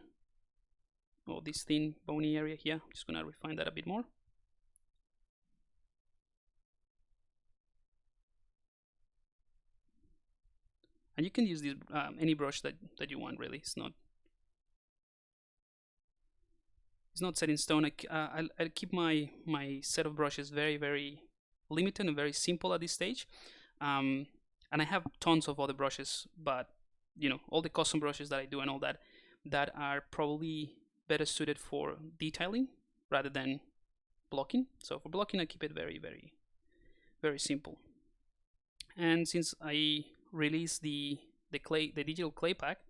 or this thin bony area here. I'm just gonna refine that a bit more. And you can use this any brush that you want, really. It's not set in stone. I keep my set of brushes very limited and very simple at this stage. And I have tons of other brushes, but you know, all the custom brushes that I do and all that are probably better suited for detailing rather than blocking. So for blocking, I keep it very simple. And since I released the digital clay pack,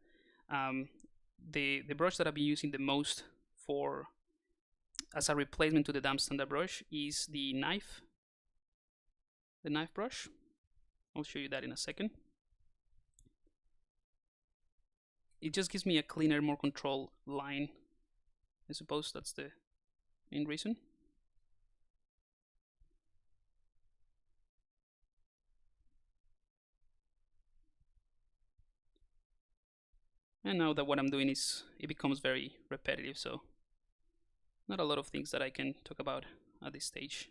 the brush that I've been using the most for as a replacement to the damp standard brush is the knife brush. I'll show you that in a second. It just gives me a cleaner, more controlled line. I suppose that's the main reason. And now that what I'm doing is, it becomes very repetitive, so not a lot of things that I can talk about at this stage.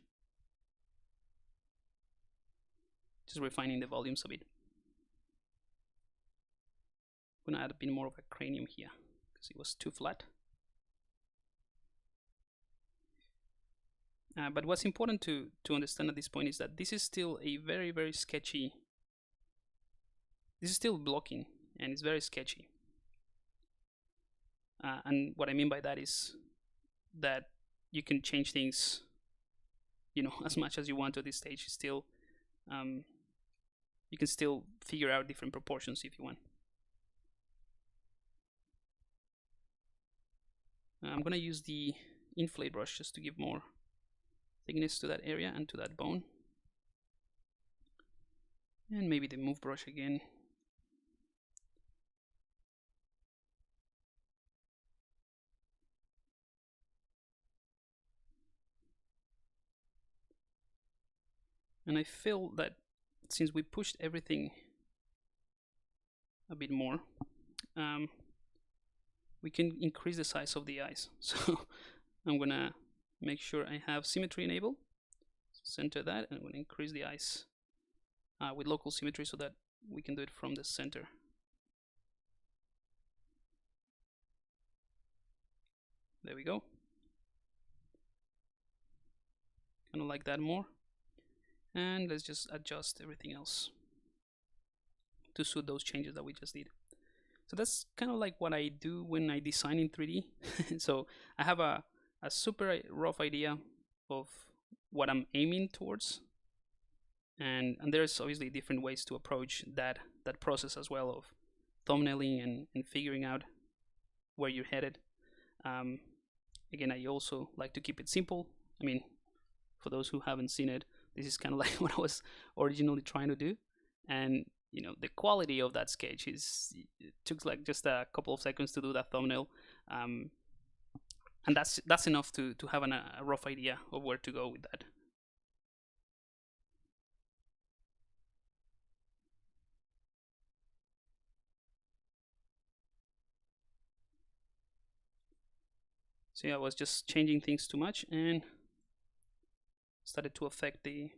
Just refining the volumes a bit. I'm gonna add a bit more of a cranium here because it was too flat. But what's important to understand at this point is that this is still a very sketchy. This is still blocking and it's very sketchy. And what I mean by that is that you can change things, you know, as much as you want at this stage. Still, you can still figure out different proportions if you want. I'm gonna use the inflate brush just to give more thickness to that area and to that bone, and maybe the move brush again. And I feel that since we pushed everything a bit more, we can increase the size of the eyes. So I'm gonna make sure I have symmetry enabled. Center that, and I'm gonna increase the eyes with local symmetry so that we can do it from the center. There we go. Kind of like that more. And let's just adjust everything else to suit those changes that we just did. So that's kind of like what I do when I design in 3D. So I have a super rough idea of what I'm aiming towards, and there's obviously different ways to approach that process as well of thumbnailing and figuring out where you're headed. Again, I also like to keep it simple. I mean, for those who haven't seen it, this is kind of like what I was originally trying to do, and you know, the quality of that sketch it took like just a couple of seconds to do that thumbnail, and that's enough to have a rough idea of where to go with that. So yeah, I was just changing things too much and started to affect the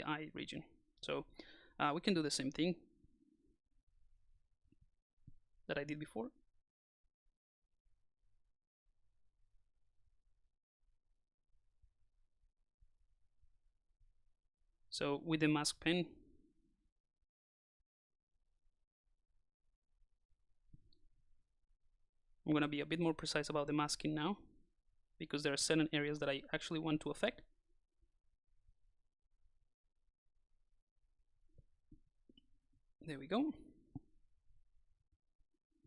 eye region. So we can do the same thing that I did before. So with the mask pen, I'm going to be a bit more precise about the masking now, because there are certain areas that I actually want to affect. There we go.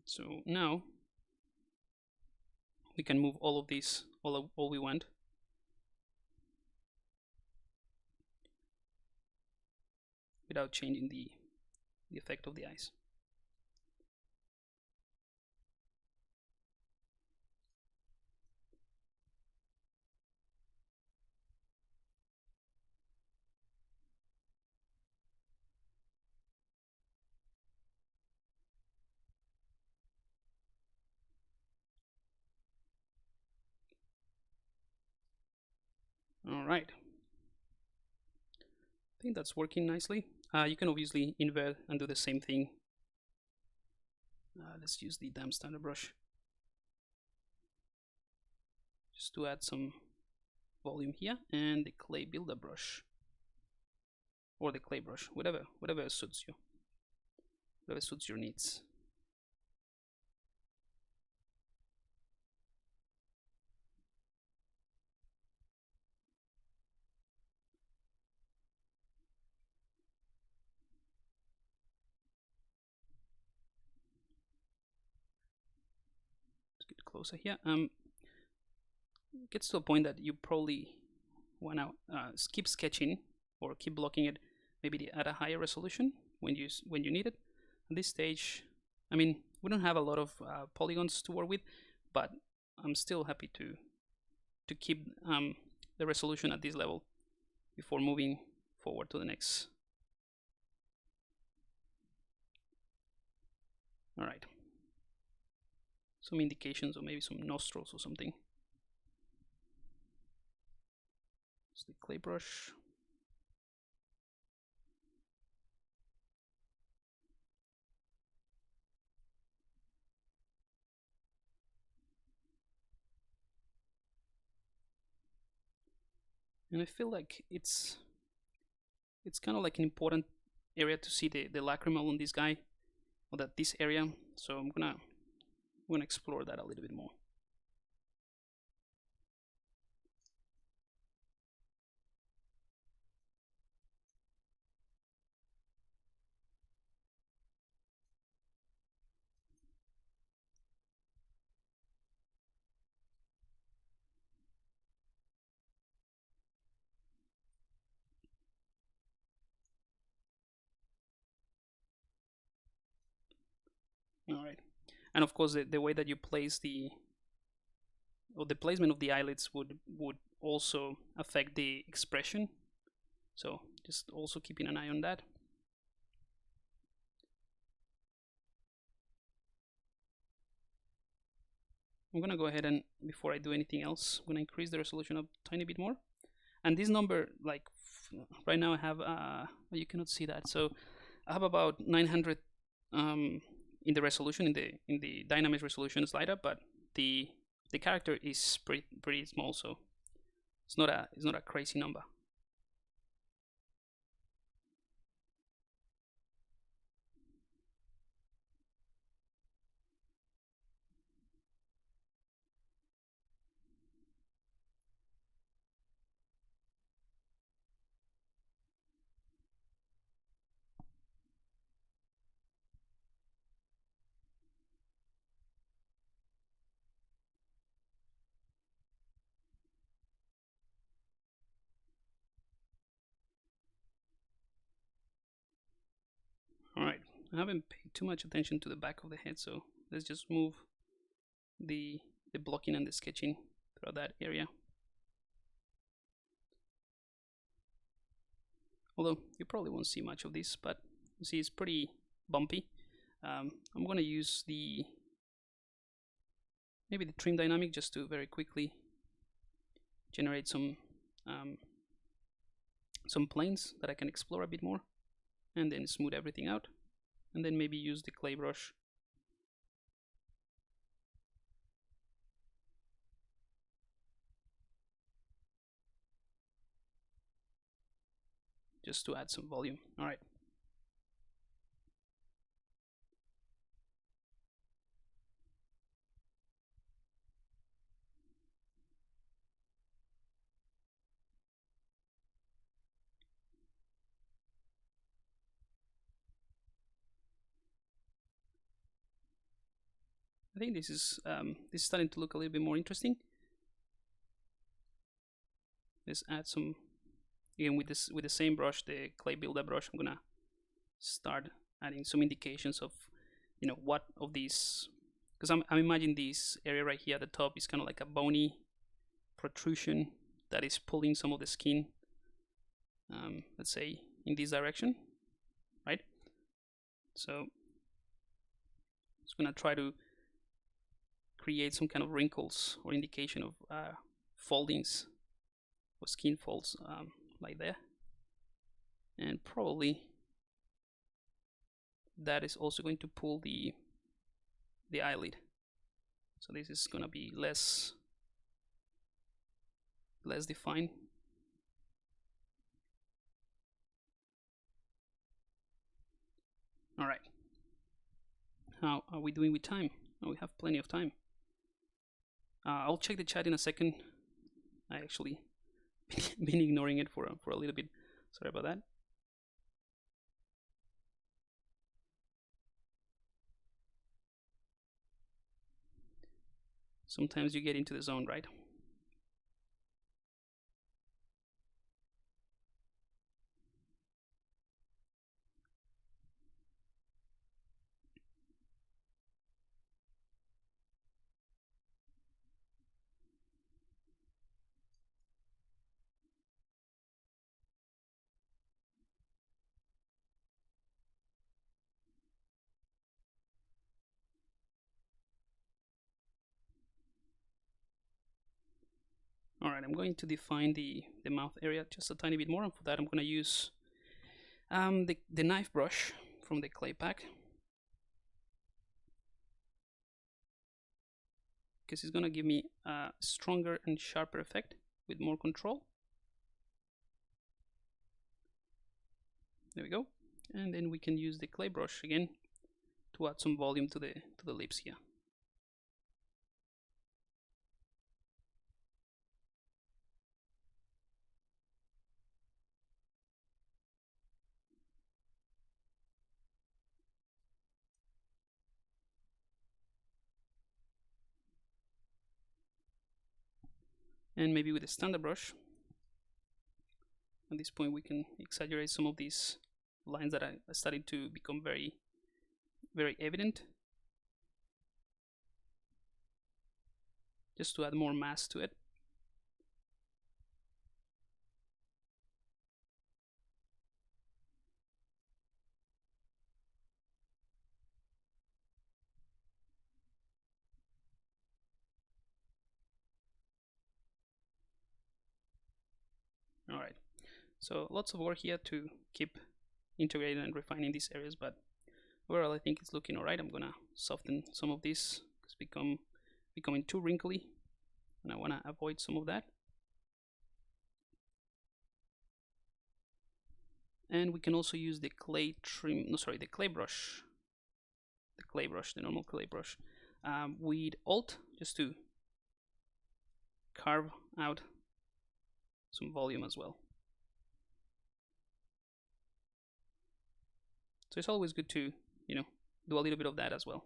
So now we can move all of these all we want. without changing the effect of the eyes. All right, I think that's working nicely. You can obviously invert and do the same thing. Let's use the damn standard brush just to add some volume here, and the clay builder brush, or the clay brush, whatever suits you, whatever suits your needs. Let's get closer here. It gets to a point that you probably want to keep sketching or keep blocking it, maybe at a higher resolution when you need it. At this stage, I mean, we don't have a lot of polygons to work with, but I'm still happy to keep the resolution at this level before moving forward to the next. All right, some indications, or maybe some nostrils or something. It's the clay brush. And I feel like it's kind of like an important area to see the lacrimal on this guy, or this area. So I'm gonna explore that a little bit more. All right, and of course the way that you place the placement of the eyelids would also affect the expression. So just also keeping an eye on that. I'm gonna go ahead and, before I do anything else, I'm gonna increase the resolution a tiny bit more. And this number, like right now I have you cannot see that, so I have about 900 in the resolution, in the Dynamesh resolution slider, but the character is pretty small, so it's not a crazy number. Alright, I haven't paid too much attention to the back of the head, so let's just move the blocking and the sketching throughout that area. Although you probably won't see much of this, but you see it's pretty bumpy. I'm going to use maybe the trim dynamic just to very quickly generate some planes that I can explore a bit more, and then smooth everything out, and then maybe use the clay brush just to add some volume. All right. I think this is starting to look a little bit more interesting. Let's add some, again with the same brush, the clay builder brush. I'm gonna start adding some indications of, you know, what of these, because I'm imagining this area right here at the top is kind of like a bony protrusion that is pulling some of the skin, let's say in this direction, right? So it's gonna try to create some kind of wrinkles or indication of foldings or skin folds, like there, and probably that is also going to pull the eyelid. So this is gonna be less defined. All right. How are we doing with time? Oh, we have plenty of time. I'll check the chat in a second. I actually been ignoring it for a little bit. Sorry about that. Sometimes you get into the zone, right? All right, I'm going to define the mouth area just a tiny bit more, and for that I'm going to use the knife brush from the clay pack, because it's going to give me a stronger and sharper effect with more control. There we go. And then we can use the clay brush again to add some volume to the lips here. And maybe with a standard brush, at this point we can exaggerate some of these lines that are starting to become very evident, just to add more mass to it. All right, so lots of work here to keep integrating and refining these areas, but overall I think it's looking all right. I'm gonna soften some of this because it's becoming too wrinkly, and I want to avoid some of that. And we can also use the clay brush, the normal clay brush, with Alt, just to carve out some volume as well. So it's always good to, you know, do a little bit of that as well.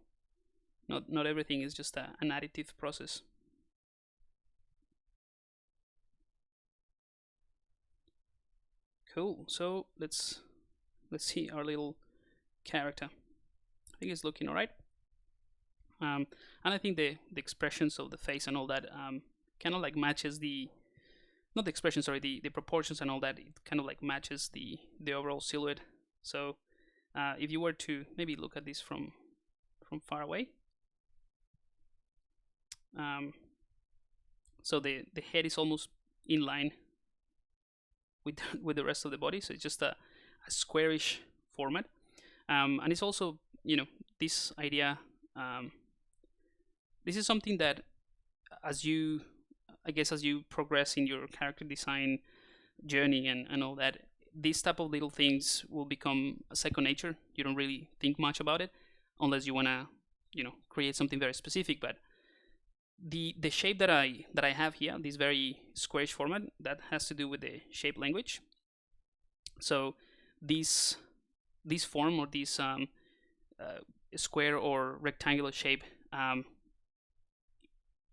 Not everything is just an additive process. Cool. So let's see our little character. I think it's looking all right. And I think the expressions of the face and all that kind of like matches the, not the expression, sorry, the proportions and all that. It kind of like matches the overall silhouette. So if you were to maybe look at this from far away, so the head is almost in line with the rest of the body, so it's just a squarish format, and it's also, you know, this idea, this is something that as you progress in your character design journey and all that, these type of little things will become a second nature. You don't really think much about it unless you want to, you know, create something very specific. But the shape that I have here, this very squarish format, that has to do with the shape language. So this form, or this square or rectangular shape,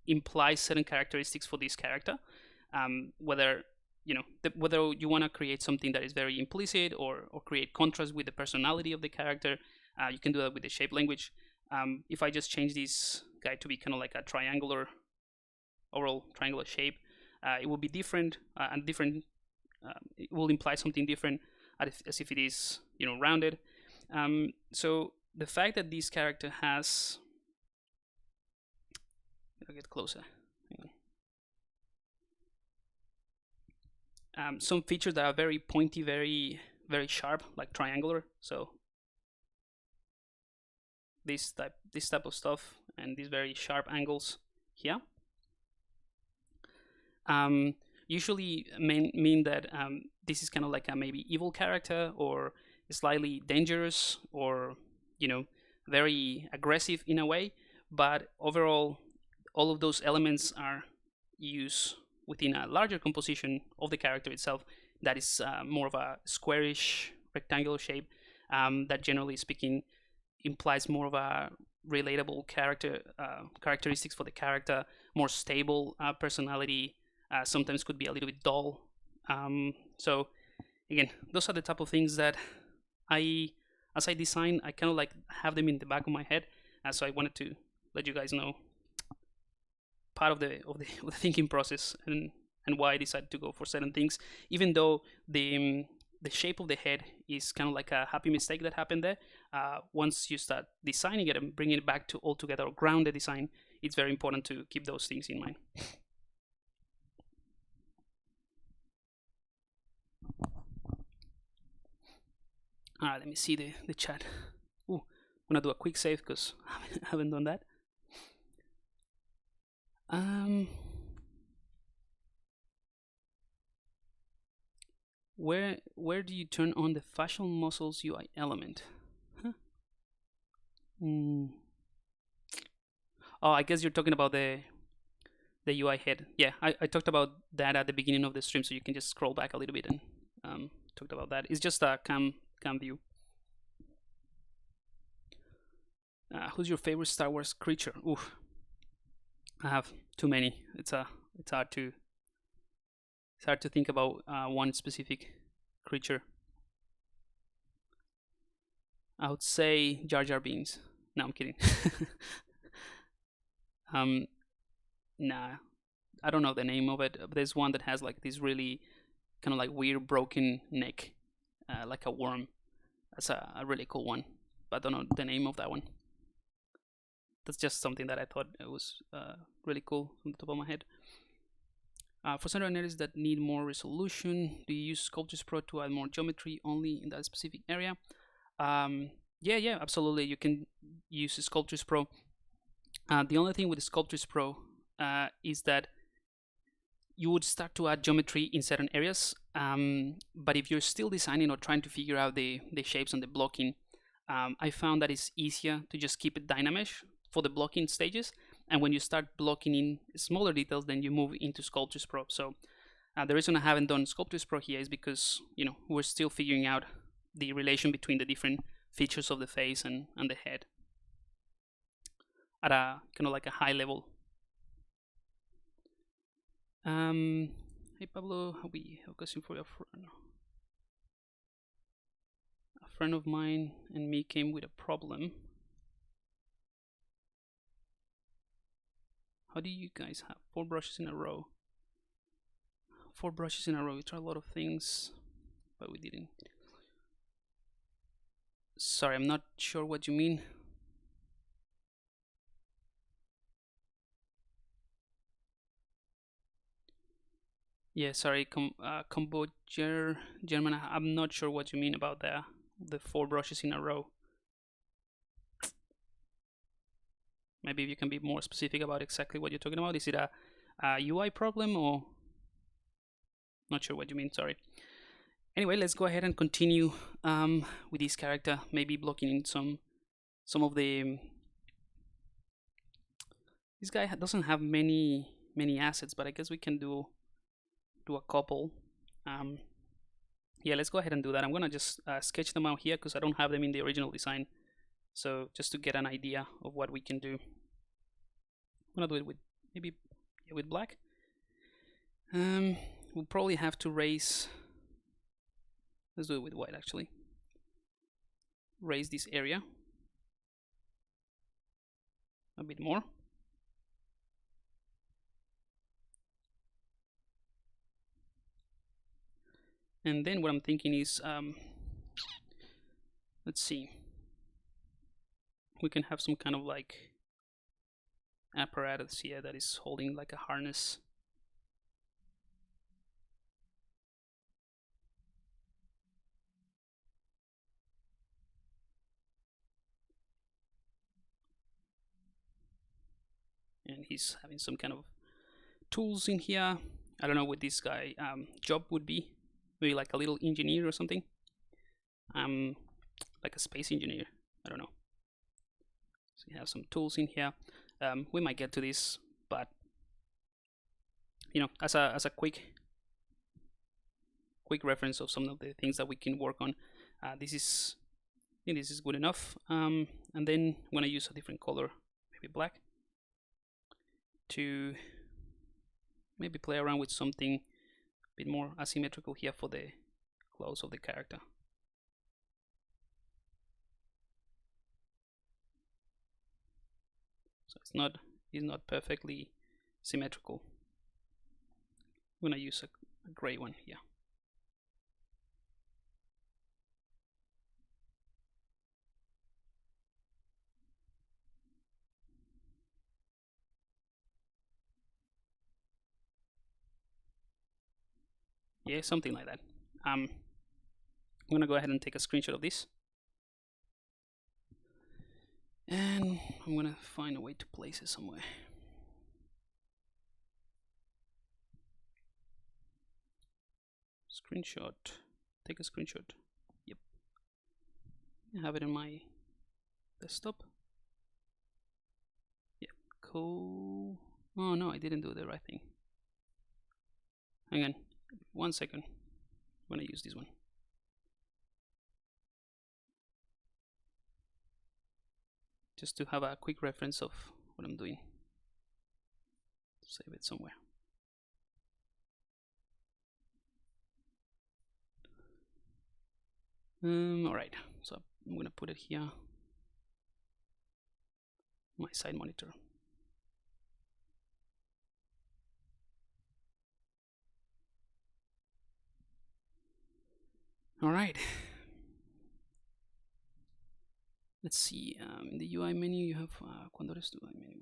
implies certain characteristics for this character, whether you know, whether you want to create something that is very implicit or create contrast with the personality of the character, you can do that with the shape language. If I just change this guy to be kind of like a triangular, overall triangular shape, it will be different, and different. It will imply something different as if it is, you know, rounded. So the fact that this character has, I'll get closer. Some features that are very pointy, very sharp, like triangular. So this type of stuff and these very sharp angles here usually mean that this is kind of like a maybe evil character, or slightly dangerous, or, you know, very aggressive in a way. But overall, all of those elements are used within a larger composition of the character itself that is more of a squarish rectangular shape, that generally speaking implies more of a relatable characteristics for the character, more stable personality, sometimes could be a little bit dull. So again, those are the type of things that as I design, I kind of like have them in the back of my head. So I wanted to let you guys know part of the thinking process, and why I decided to go for certain things, even though the shape of the head is kind of like a happy mistake that happened there. Once you start designing it and bringing it back to altogether grounded design, it's very important to keep those things in mind. All right, let me see the chat. Ooh, I'm gonna do a quick save because I haven't done that. Where do you turn on the facial muscles UI element? Huh? Oh, I guess you're talking about the UI head. Yeah, I talked about that at the beginning of the stream, so you can just scroll back a little bit and talked about that. It's just a cam view. Who's your favorite Star Wars creature? Oof, I have too many. It's hard to think about one specific creature. I would say Jar Jar Binks. No, I'm kidding. Nah, I don't know the name of it, but there's one that has like this really kind of like weird broken neck, like a worm. That's a really cool one, but I don't know the name of that one. That's just something that I thought it was really cool from the top of my head. For certain areas that need more resolution, do you use Sculptures Pro to add more geometry only in that specific area? Yeah, absolutely. You can use Sculptures Pro. The only thing with Sculptures Pro is that you would start to add geometry in certain areas, but if you're still designing or trying to figure out the shapes and the blocking, I found that it's easier to just keep it Dynamesh for the blocking stages, and when you start blocking in smaller details, then you move into Sculptures Pro. So the reason I haven't done Sculptures Pro here is because, you know, we're still figuring out the relation between the different features of the face and the head at a kind of like a high level. Hey Pablo, how we have a question for your friend. A friend of mine and me came with a problem. How do you guys have 4 brushes in a row? 4 brushes in a row. We tried a lot of things, but we didn't. Sorry, I'm not sure what you mean. Yeah, sorry, Cambodia, German. I'm not sure what you mean about the 4 brushes in a row. Maybe if you can be more specific about exactly what you're talking about. Is it a UI problem, or not sure what you mean? Sorry. Anyway, let's go ahead and continue with this character. Maybe blocking in some of the. This guy doesn't have many assets, but I guess we can do a couple. Yeah, let's go ahead and do that. I'm gonna just sketch them out here because I don't have them in the original design. So just to get an idea of what we can do, I'm gonna do it with maybe with black. we'll probably have to raise, let's do it with white actually, raise this area a bit more. And then what I'm thinking is, let's see, we can have some kind of like apparatus here that is holding like a harness. And he's having some kind of tools in here. I don't know what this guy job would be. Maybe like a little engineer or something. Like a space engineer. I don't know. So you have some tools in here. We might get to this, but you know, as a quick reference of some of the things that we can work on. This is good enough. And then I'm gonna use a different color, maybe black, to maybe play around with something a bit more asymmetrical here for the clothes of the character. So it's not perfectly symmetrical. I'm gonna use a gray one here. Yeah, something like that. I'm gonna go ahead and take a screenshot of this, and I'm gonna find a way to place it somewhere. Screenshot. Take a screenshot. Yep. I have it in my desktop. Yep. Cool. Oh no, I didn't do the right thing. Hang on. 1 second. I'm gonna use this one. Just to have a quick reference of what I'm doing. Save it somewhere. Alright, so I'm gonna put it here. My side monitor. Alright. Let's see, in the UI menu you have cuando eres tu UI menu.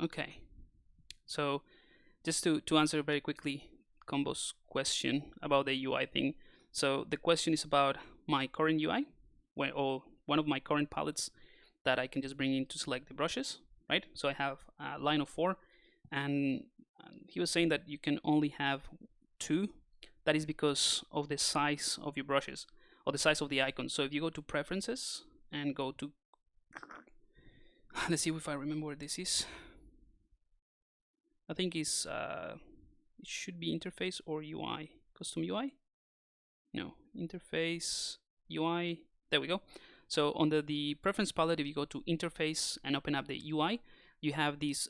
Okay. So just to answer very quickly Combo's question about the UI thing. So the question is about my current UI, or one of my current palettes that I can just bring in to select the brushes, right? So I have a line of 4, and he was saying that you can only have 2. That is because of the size of your brushes, or the size of the icon. So if you go to preferences and go to, let's see if I remember where this is. I think it's it should be interface or UI, custom UI. No, interface, UI. There we go. So under the preference palette, if you go to interface and open up the UI, you have these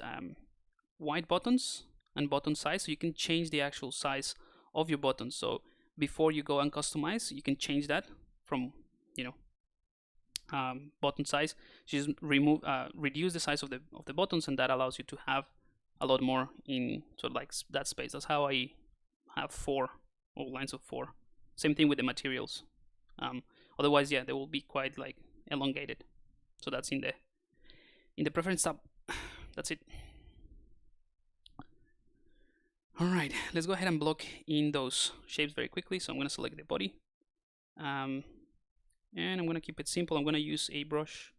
white buttons and button size, so you can change the actual size of your buttons. So before you go and customize, you can change that from, you know, button size. Just reduce the size of the buttons, and that allows you to have a lot more in sort of like that space. That's how I have 4 or lines of 4. Same thing with the materials. Otherwise, yeah, they will be quite like elongated. So that's in the preference tab. That's it. All right, let's go ahead and block in those shapes very quickly. So I'm going to select the body, and I'm going to keep it simple. I'm going to use a brush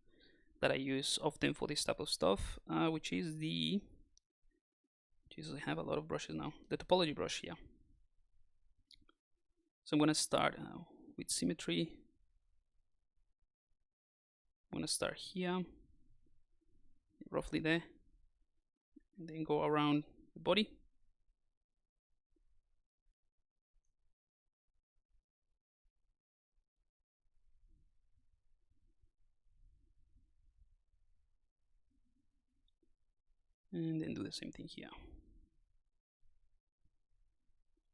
that I use often for this type of stuff, which is the, Jesus, I have a lot of brushes now, the topology brush here. So I'm going to start with symmetry. I'm going to start here, roughly there, and then go around the body. and then do the same thing here.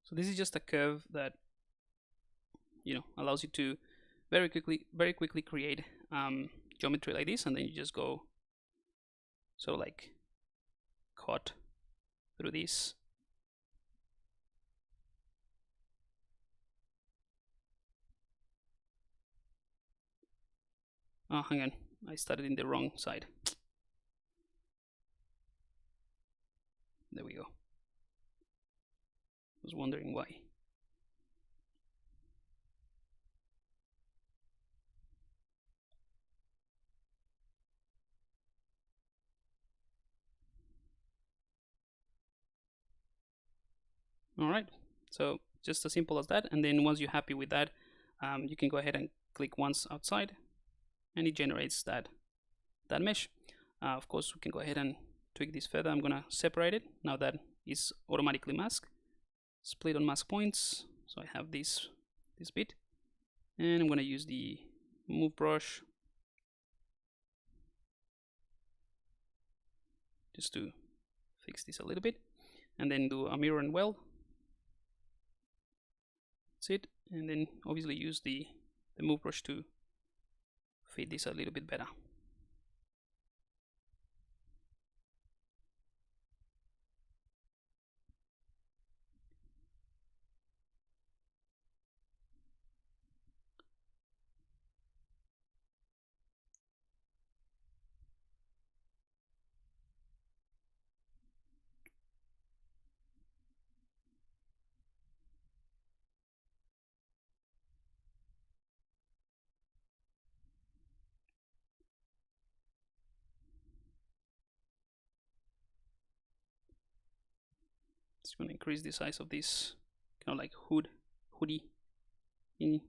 So this is just a curve that, you know, allows you to very quickly create geometry like this, and then you just go sort of like cut through this. Oh, hang on, I started in the wrong side. There we go. I was wondering why. All right, so just as simple as that. And then once you're happy with that, you can go ahead and click once outside, and it generates that mesh. Of course, we can go ahead and tweak this further. I'm gonna separate it now that is automatically masked. Split on mask points, so I have this bit, and I'm gonna use the move brush just to fix this a little bit, and then do a mirror and weld. That's it. And then obviously use the move brush to fit this a little bit better. Just going to increase the size of this kind of like hoodie thingy.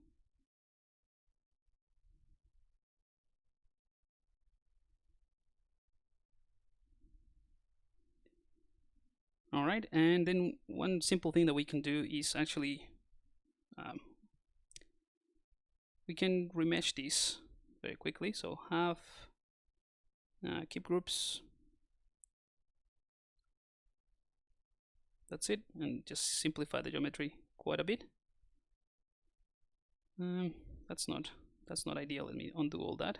All right, and then one simple thing that we can do is actually we can remesh this very quickly. So have keep groups. That's it, and just simplify the geometry quite a bit. That's not ideal. Let me undo all that.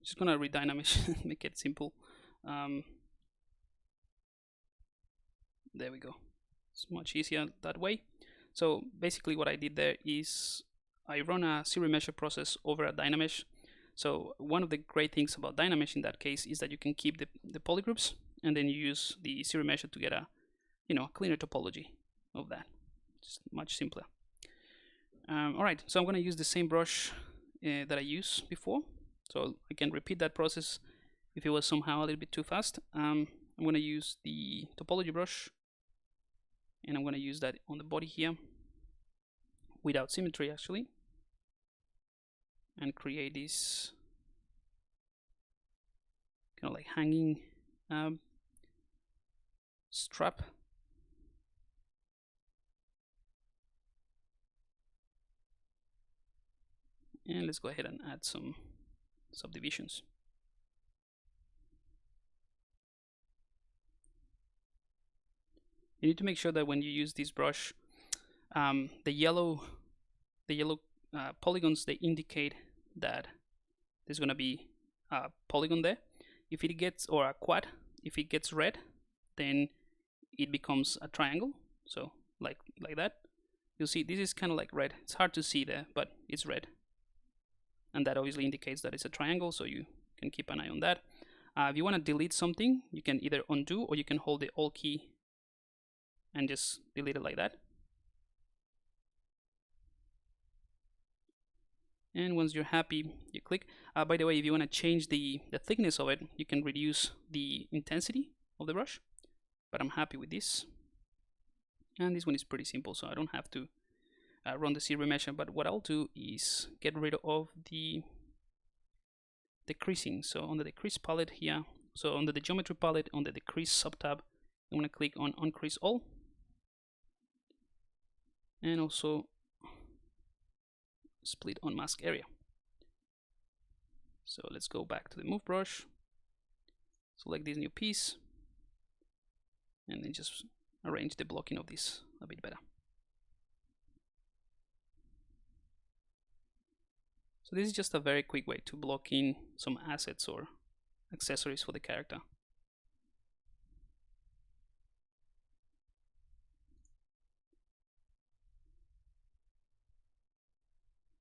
Just gonna re-Dynamesh, make it simple. There we go. It's much easier that way. So basically what I did there is I run a ZBrush process over a Dynamesh. So one of the great things about Dynamesh in that case is that you can keep the polygroups, and then you use the ZBrush to get a, you know, a cleaner topology of that. It's much simpler. All right, so I'm going to use the same brush that I used before. So I can repeat that process if it was somehow a little bit too fast. I'm going to use the topology brush, and I'm going to use that on the body here without symmetry actually, and create this kind of like hanging strap. And let's go ahead and add some subdivisions. You need to make sure that when you use this brush, the yellow polygons, they indicate that there's going to be a polygon there. If it gets, or a quad, if it gets red, then it becomes a triangle. So like that. You'll see this is kind of like red. It's hard to see there, but it's red. And that obviously indicates that it's a triangle, so you can keep an eye on that. If you want to delete something, you can either undo, or you can hold the Alt key and just delete it like that. And once you're happy, you click. By the way, if you want to change the thickness of it, you can reduce the intensity of the brush, but I'm happy with this. And this one is pretty simple, so I don't have to run the ZBrush. But what I'll do is get rid of the creasing. So under the crease palette here, so under the geometry palette, under the crease subtab, I'm going to click on uncrease all, and also split on mask area. So let's go back to the move brush, select this new piece, and then just arrange the blocking of this a bit better. So this is just a very quick way to block in some assets or accessories for the character.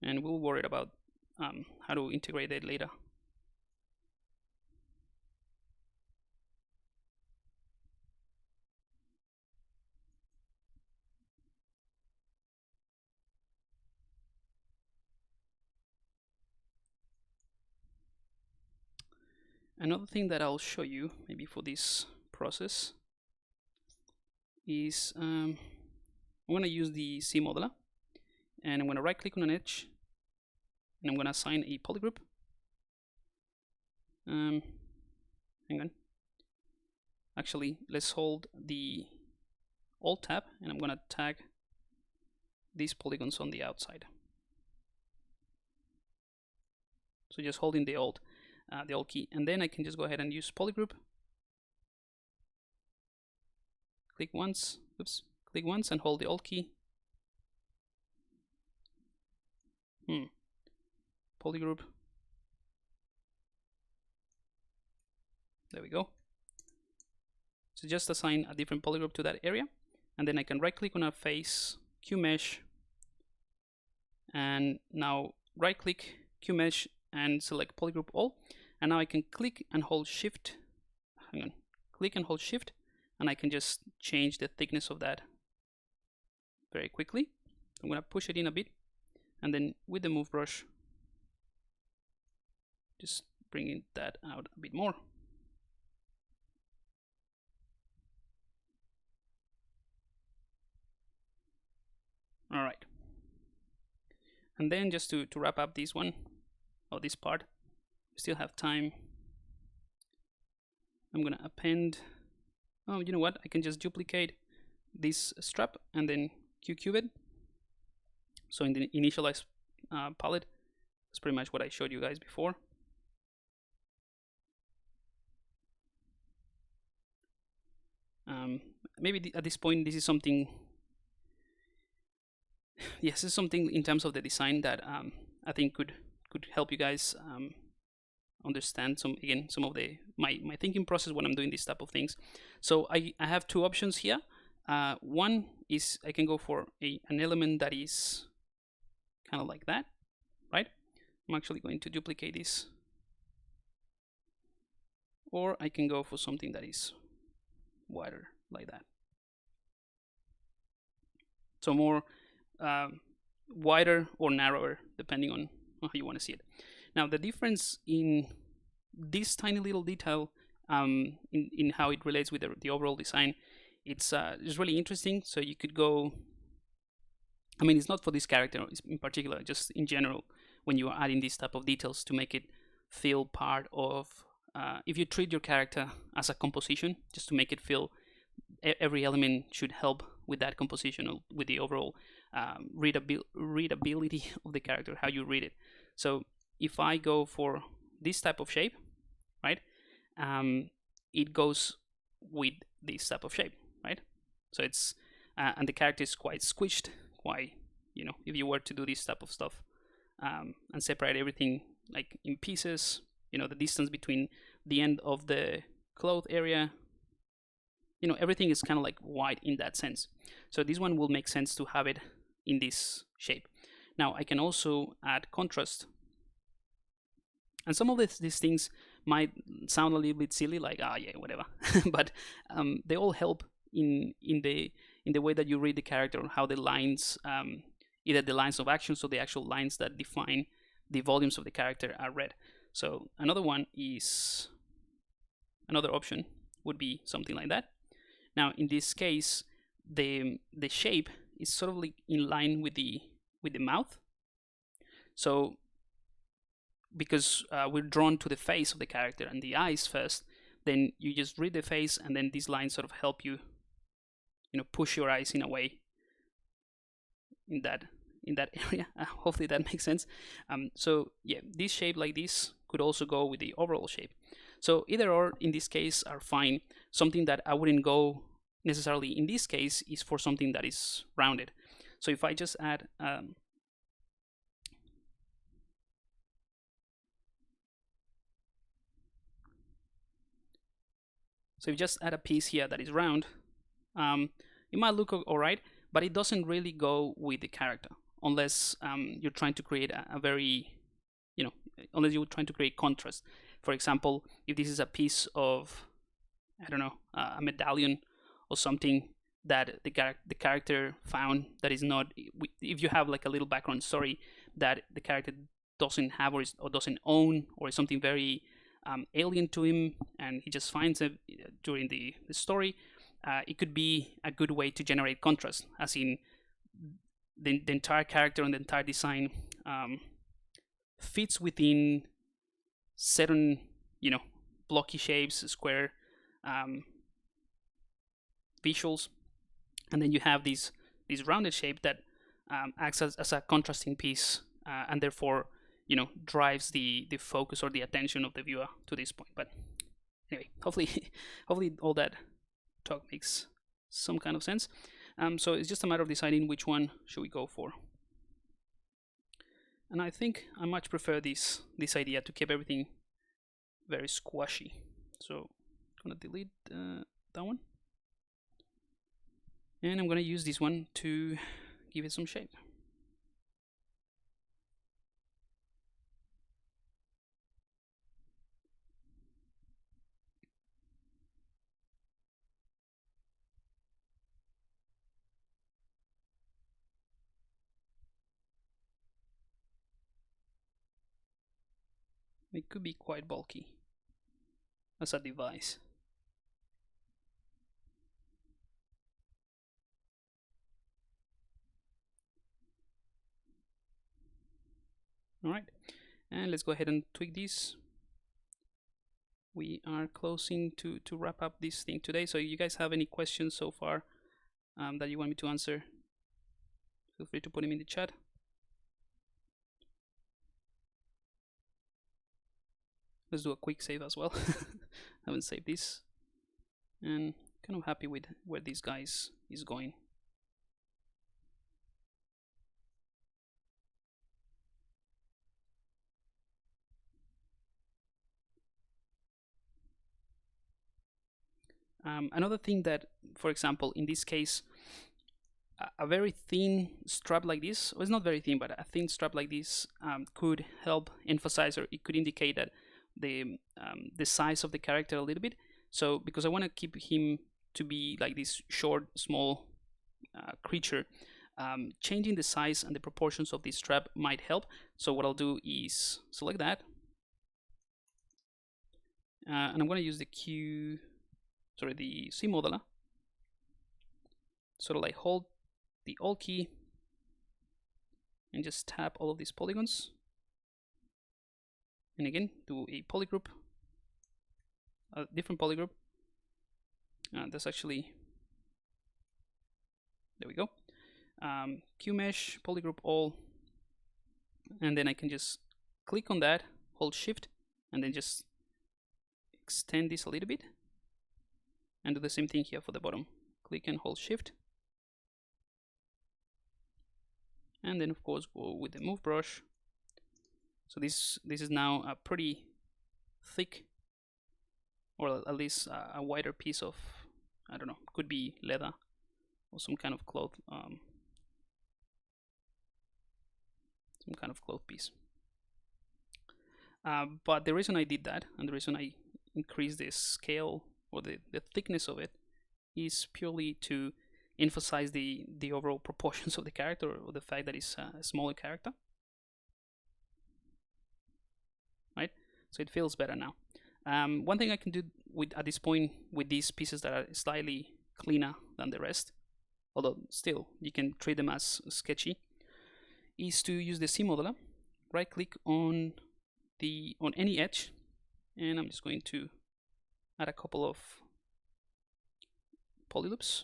And we'll worry about how to integrate it later. Another thing that I'll show you maybe for this process is I'm going to use the C modeler, and I'm going to right click on an edge, and I'm going to assign a polygroup. Hang on. Actually, let's hold the Alt tab, and I'm going to tag these polygons on the outside. So just holding the Alt key, and then I can just go ahead and use polygroup. Click once, click once and hold the Alt key. Polygroup. There we go. So just assign a different polygroup to that area, and then I can right click on a face, Q mesh, and now right click, Q mesh, and select polygroup all. And now I can click and hold shift, click and hold shift, and I can just change the thickness of that very quickly. I'm going to push it in a bit, and then with the move brush, just bringing that out a bit more. All right. And then just to wrap up this one, or this part, we still have time. I'm gonna append, oh, you know what? I can just duplicate this strap and then Q-cube it. So in the initialize palette, that's pretty much what I showed you guys before. Maybe at this point, this is something, yes, this is something in terms of the design that I think could help you guys understand some of the my thinking process when I'm doing this type of things. So I have two options here. One is I can go for an element that is kind of like that, right? I'm actually going to duplicate this, or I can go for something that is wider like that. So more wider or narrower, depending on how you want to see it. Now the difference in this tiny little detail in how it relates with the overall design, it's really interesting. So you could go, I mean, it's not for this character in particular, just in general, when you are adding these type of details to make it feel part of, if you treat your character as a composition, just to make it feel every element should help with that composition, or with the overall readability of the character, how you read it. So if I go for this type of shape, right, it goes with this type of shape, right? So it's and the character is quite squished, quite, you know, if you were to do this type of stuff and separate everything like in pieces, you know, the distance between the end of the cloth area, you know, everything is kind of like wide in that sense. So this one will make sense to have it in this shape. Now I can also add contrast, and some of these things might sound a little bit silly, like yeah, whatever, but they all help in the way that you read the character, how the lines, either the lines of actions or the actual lines that define the volumes of the character are read. So another option would be something like that. Now in this case, the shape is sort of like in line with the with the mouth. So because we're drawn to the face of the character and the eyes first, then you just read the face, and then these lines sort of help you, push your eyes in a way in that area. Hopefully that makes sense. So yeah, this shape like this could also go with the overall shape. So either or in this case are fine. Something that I wouldn't go necessarily in this case is for something that is rounded. So if I just add so if you just add a piece here that is round, it might look alright, but it doesn't really go with the character unless you're trying to create a very, unless you're trying to create contrast. For example, if this is a piece of, I don't know, a medallion or something that the character found that is not, if you have like a little background story that the character doesn't have or doesn't own, or is something very alien to him, and he just finds it during the story, it could be a good way to generate contrast, as in the entire character and the entire design fits within certain, blocky shapes, square visuals, and then you have this rounded shape that acts as a contrasting piece, and therefore drives the focus or the attention of the viewer to this point. But anyway, hopefully all that talk makes some kind of sense. So it's just a matter of deciding which one should we go for. And I think I much prefer this idea to keep everything very squashy. So I'm gonna delete that one, and I'm gonna use this one to give it some shape. It could be quite bulky as a device. All right, and let's go ahead and tweak this. We are closing to wrap up this thing today. So if you guys have any questions so far that you want me to answer, feel free to put them in the chat. Let's do a quick save as well. Haven't saved this, and kind of happy with where this guy is going. Another thing that, for example, in this case, a very thin strap like this, well, it's not very thin, but a thin strap like this could help emphasize, or it could indicate that the size of the character a little bit. So because I want to keep him to be like this short, small creature, changing the size and the proportions of this strap might help. So what I'll do is select that, and I'm going to use the C modeler. Sort of like hold the Alt key and just tap all of these polygons, and again do a polygroup, a different polygroup. That's actually, there we go. Q mesh, polygroup all, and then I can just click on that, hold shift, and then just extend this a little bit, and do the same thing here for the bottom. Click and hold shift, and then of course go with the move brush. So this is now a pretty thick, or at least a wider piece of, I don't know, could be leather or some kind of cloth, piece. But the reason I did that, and the reason I increased the scale or the thickness of it, is purely to emphasize the overall proportions of the character, or the fact that it's a smaller character. Right? So it feels better now. One thing I can do at this point with these pieces that are slightly cleaner than the rest, although still you can treat them as sketchy, is to use the C modeler, right click on any edge, and I'm just going to add a couple of polyloops.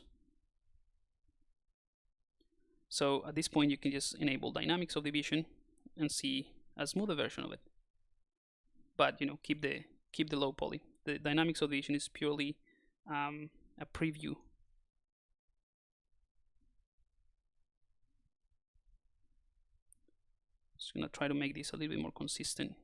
So at this point you can just enable dynamics of division and see a smoother version of it. But keep the low poly. The dynamics of division is purely a preview. Just gonna try to make this a little bit more consistent.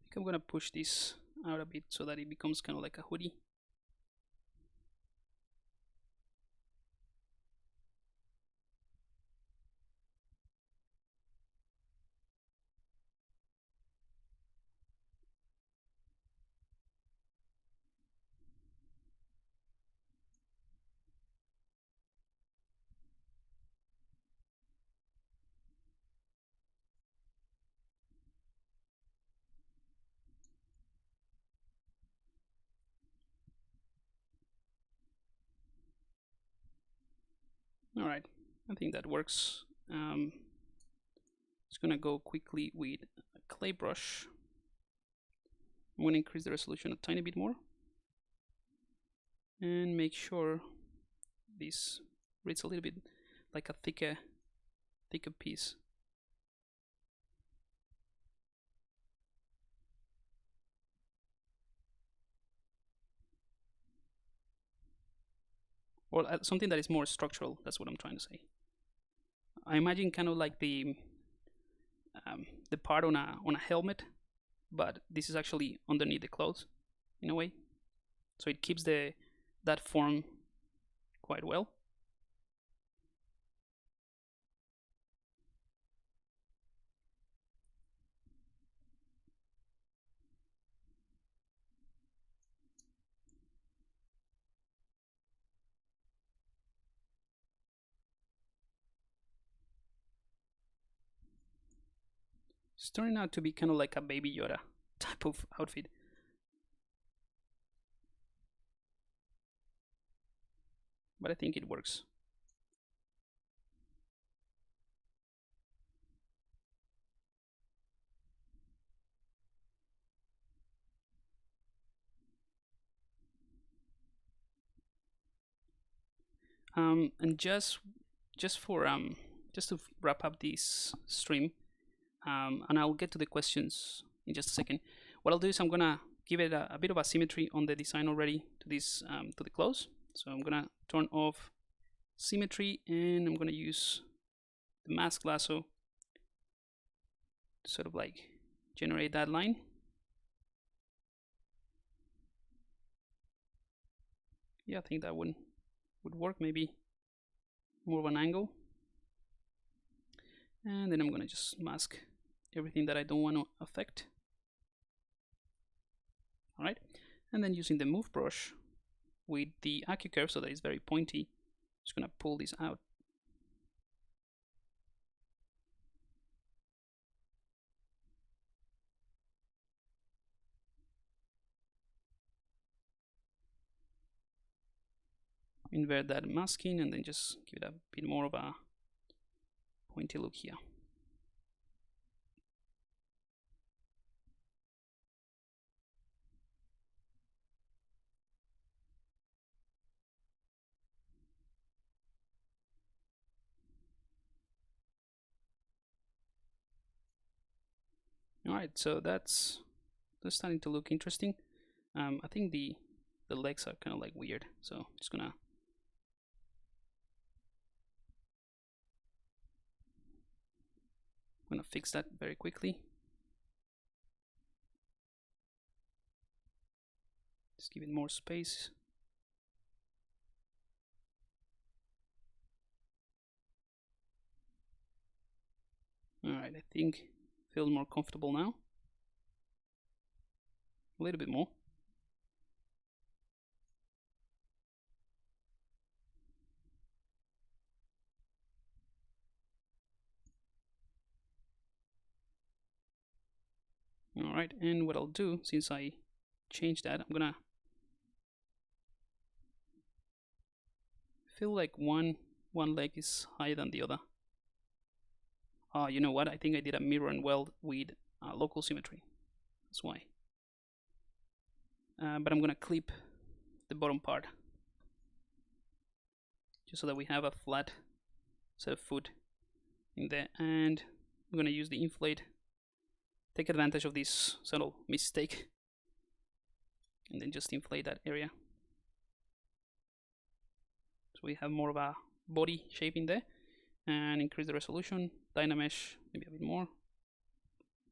I think I'm gonna push this out a bit so that it becomes kind of like a hoodie. All right, I think that works. Just gonna go quickly with a clay brush. I'm gonna increase the resolution a tiny bit more and make sure this reads a little bit like a thicker piece. Or something that is more structural. That's what I'm trying to say. I imagine kind of like the part on a helmet, but this is actually underneath the clothes in a way, so it keeps that form quite well. It's turning out to be kind of like a Baby Yoda type of outfit. But I think it works. And just to wrap up this stream, and I'll get to the questions in just a second. What I'll do is I'm gonna give it a bit of asymmetry on the design already to this to the close. So I'm gonna turn off symmetry, and I'm gonna use the mask lasso to sort of like generate that line. Yeah, I think that would work. Maybe more of an angle. And then I'm gonna just mask everything that I don't want to affect. All right, and then using the move brush with the AccuCurve so that it's very pointy, I'm just gonna pull this out. Invert that masking and then just give it a bit more of a pointy look here. All right, so that's starting to look interesting. I think the legs are kind of like weird, so I'm just gonna fix that very quickly. Just give it more space. Alright, I think feels more comfortable now. A little bit more. Alright, and what I'll do, since I changed that, I'm gonna feel like one leg is higher than the other. You know what? I think I did a mirror and weld with local symmetry. That's why. But I'm gonna clip the bottom part just so that we have a flat set of foot in there, and I'm gonna use the inflate, take advantage of this subtle mistake, and then just inflate that area so we have more of a body shape in there, and increase the resolution, Dynamesh maybe a bit more,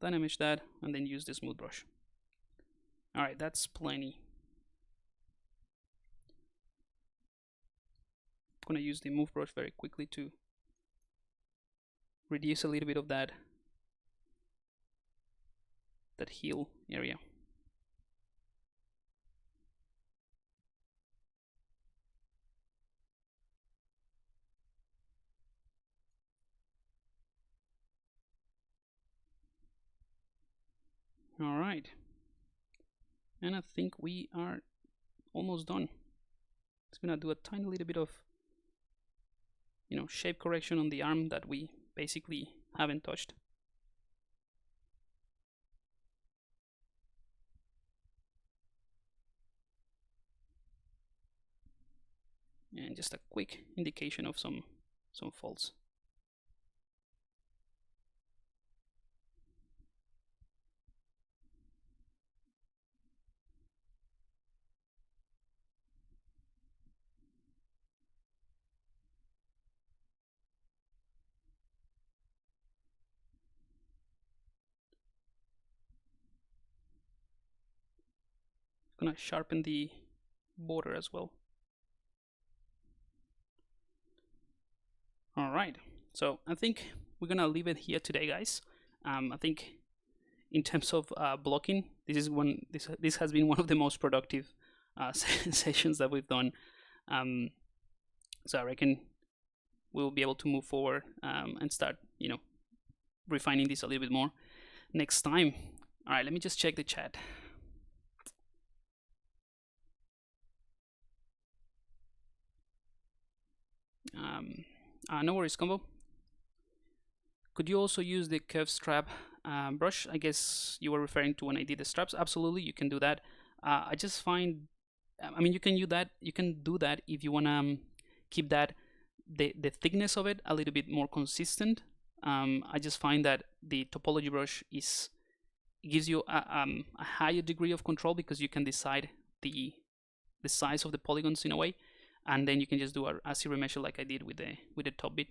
Dynamesh that, and then use the smooth brush. Alright, that's plenty. I'm gonna use the move brush very quickly to reduce a little bit of that heel area. Alright, and I think we are almost done. It's gonna do a tiny little bit of, shape correction on the arm that we basically haven't touched. And just a quick indication of some faults. Gonna sharpen the border as well. Alright, so I think we're gonna leave it here today, guys. I think in terms of blocking, this has been one of the most productive sessions that we've done. So I reckon we'll be able to move forward and start, refining this a little bit more next time. Alright, let me just check the chat. No worries, Combo. Could you also use the curve strap brush? I guess you were referring to when I did the straps. Absolutely, you can do that. I just find, you can use that. You can do that if you wanna keep that the thickness of it a little bit more consistent. I just find that the topology brush gives you a higher degree of control because you can decide the size of the polygons in a way. And then you can just do a ZBrush like I did with the top bit.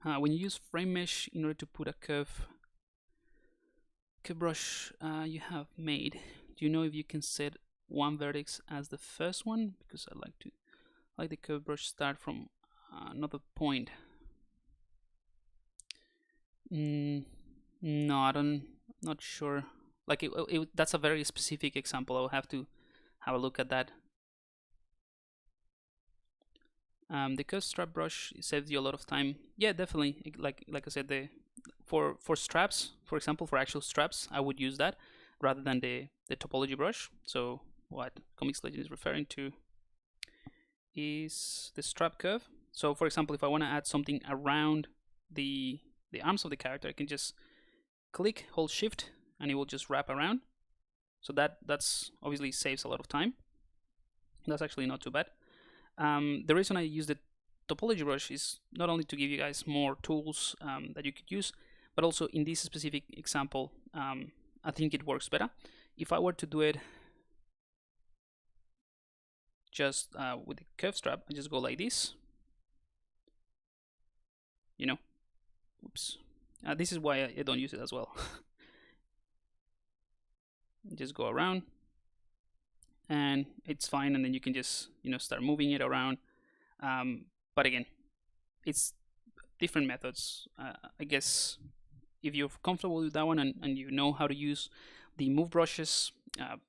When you use frame mesh in order to put a curve brush you have made, do you know if you can set one vertex as the first one? Because I like the curve brush start from another point. No, not sure. Like that's a very specific example. I'll have to have a look at that. The curve strap brush saves you a lot of time. Yeah, definitely. Like I said, for straps, for example, for actual straps, I would use that rather than the topology brush. So what Comics Legend is referring to is the strap curve. So for example, if I want to add something around the arms of the character, I can just click, hold shift, and it will just wrap around. So that's obviously saves a lot of time. That's actually not too bad. The reason I use the topology brush is not only to give you guys more tools that you could use, but also in this specific example, I think it works better. If I were to do it just with the curve strap, I just go like this. Oops. This is why I don't use it as well. Just go around, and it's fine, and then you can just start moving it around. But again, it's different methods. I guess if you're comfortable with that one and you know how to use the move brushes,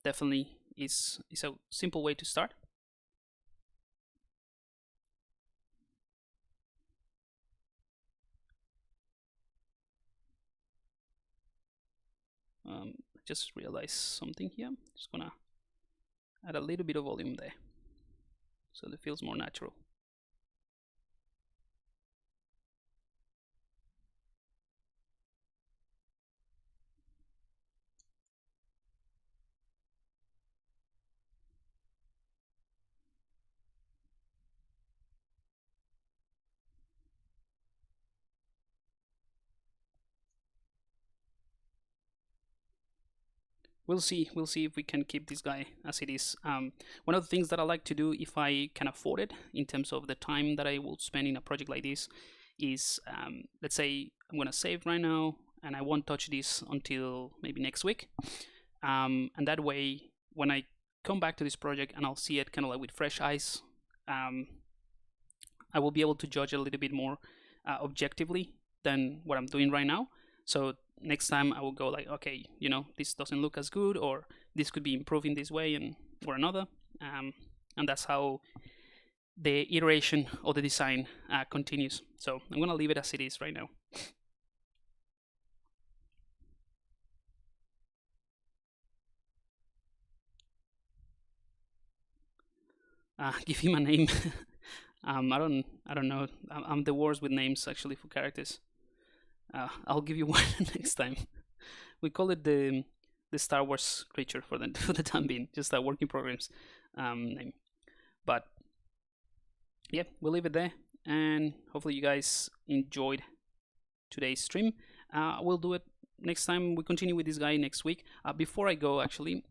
definitely is a simple way to start. Just realized something here. Just gonna add a little bit of volume there so it feels more natural. We'll see if we can keep this guy as it is. One of the things that I like to do, if I can afford it, in terms of the time that I will spend in a project like this, is let's say I'm gonna save right now and I won't touch this until maybe next week, and that way when I come back to this project and I'll see it kind of like with fresh eyes, I will be able to judge it a little bit more objectively than what I'm doing right now. So next time I will go like, okay, this doesn't look as good, or this could be improved in this way and or another, and that's how the iteration of the design continues. So I'm gonna leave it as it is right now. Give him a name. I don't know. I'm the worst with names actually for characters. I'll give you one next time. We call it the Star Wars creature for the time being, just a work in progress name. But yeah, we'll leave it there, and hopefully you guys enjoyed today's stream. We'll do it next time. We continue with this guy next week. Before I go, actually,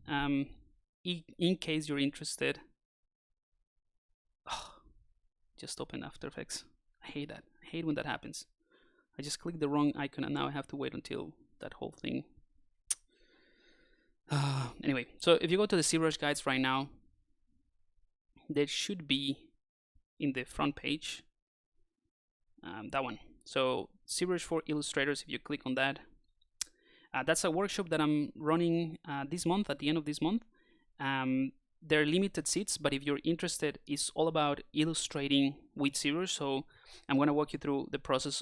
in case you're interested, just open After Effects. I hate that. I hate when that happens. I just clicked the wrong icon and now I have to wait until that whole thing. Anyway, so if you go to the ZBrush guides right now, there should be in the front page that one. So ZBrush for illustrators, if you click on that, that's a workshop that I'm running this month, at the end of this month. There are limited seats, but if you're interested, it's all about illustrating with ZBrush. So I'm going to walk you through the process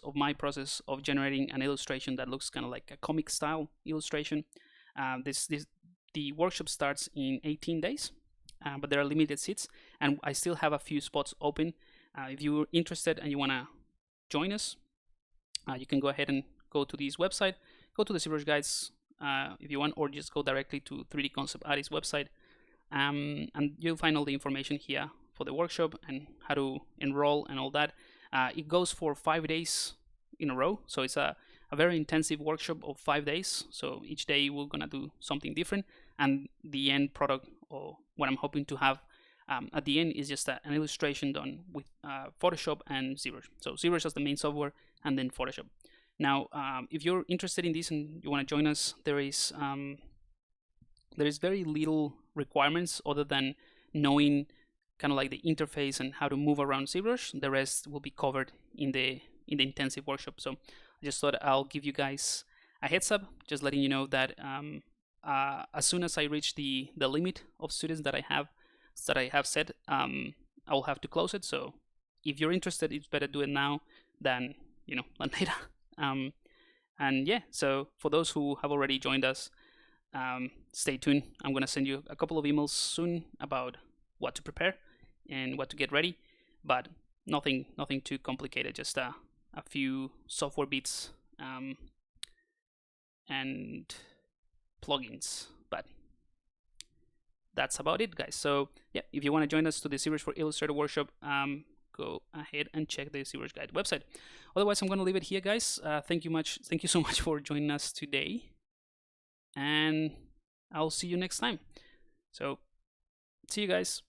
of generating an illustration that looks kind of like a comic style illustration. The workshop starts in 18 days, but there are limited seats, and I still have a few spots open. If you're interested and you want to join us, you can go ahead and go to this website, go to the ZBrush guides if you want, or just go directly to 3D Concept Artist website. And you'll find all the information here for the workshop and how to enroll and all that. It goes for 5 days in a row, so it's a very intensive workshop of 5 days. So each day we're gonna do something different, and the end product, or what I'm hoping to have at the end, is just an illustration done with Photoshop and ZBrush. So ZBrush is the main software, and then Photoshop. Now, if you're interested in this and you want to join us, there is very little requirements other than knowing kind of like the interface and how to move around ZBrush. The rest will be covered in the intensive workshop. So I just thought I'll give you guys a heads up, just letting you know that as soon as I reach the limit of students that I have set, I will have to close it. So if you're interested, it's better do it now than later. And yeah, so for those who have already joined us, stay tuned. I'm gonna send you a couple of emails soon about what to prepare and what to get ready, but nothing too complicated, just a few software bits and plugins, but that's about it, guys. So yeah, if you want to join us to the ZBrush for Illustrator workshop, go ahead and check the ZBrush guide website. Otherwise, I'm going to leave it here, guys. Thank you so much for joining us today, and I'll see you next time. So see you guys.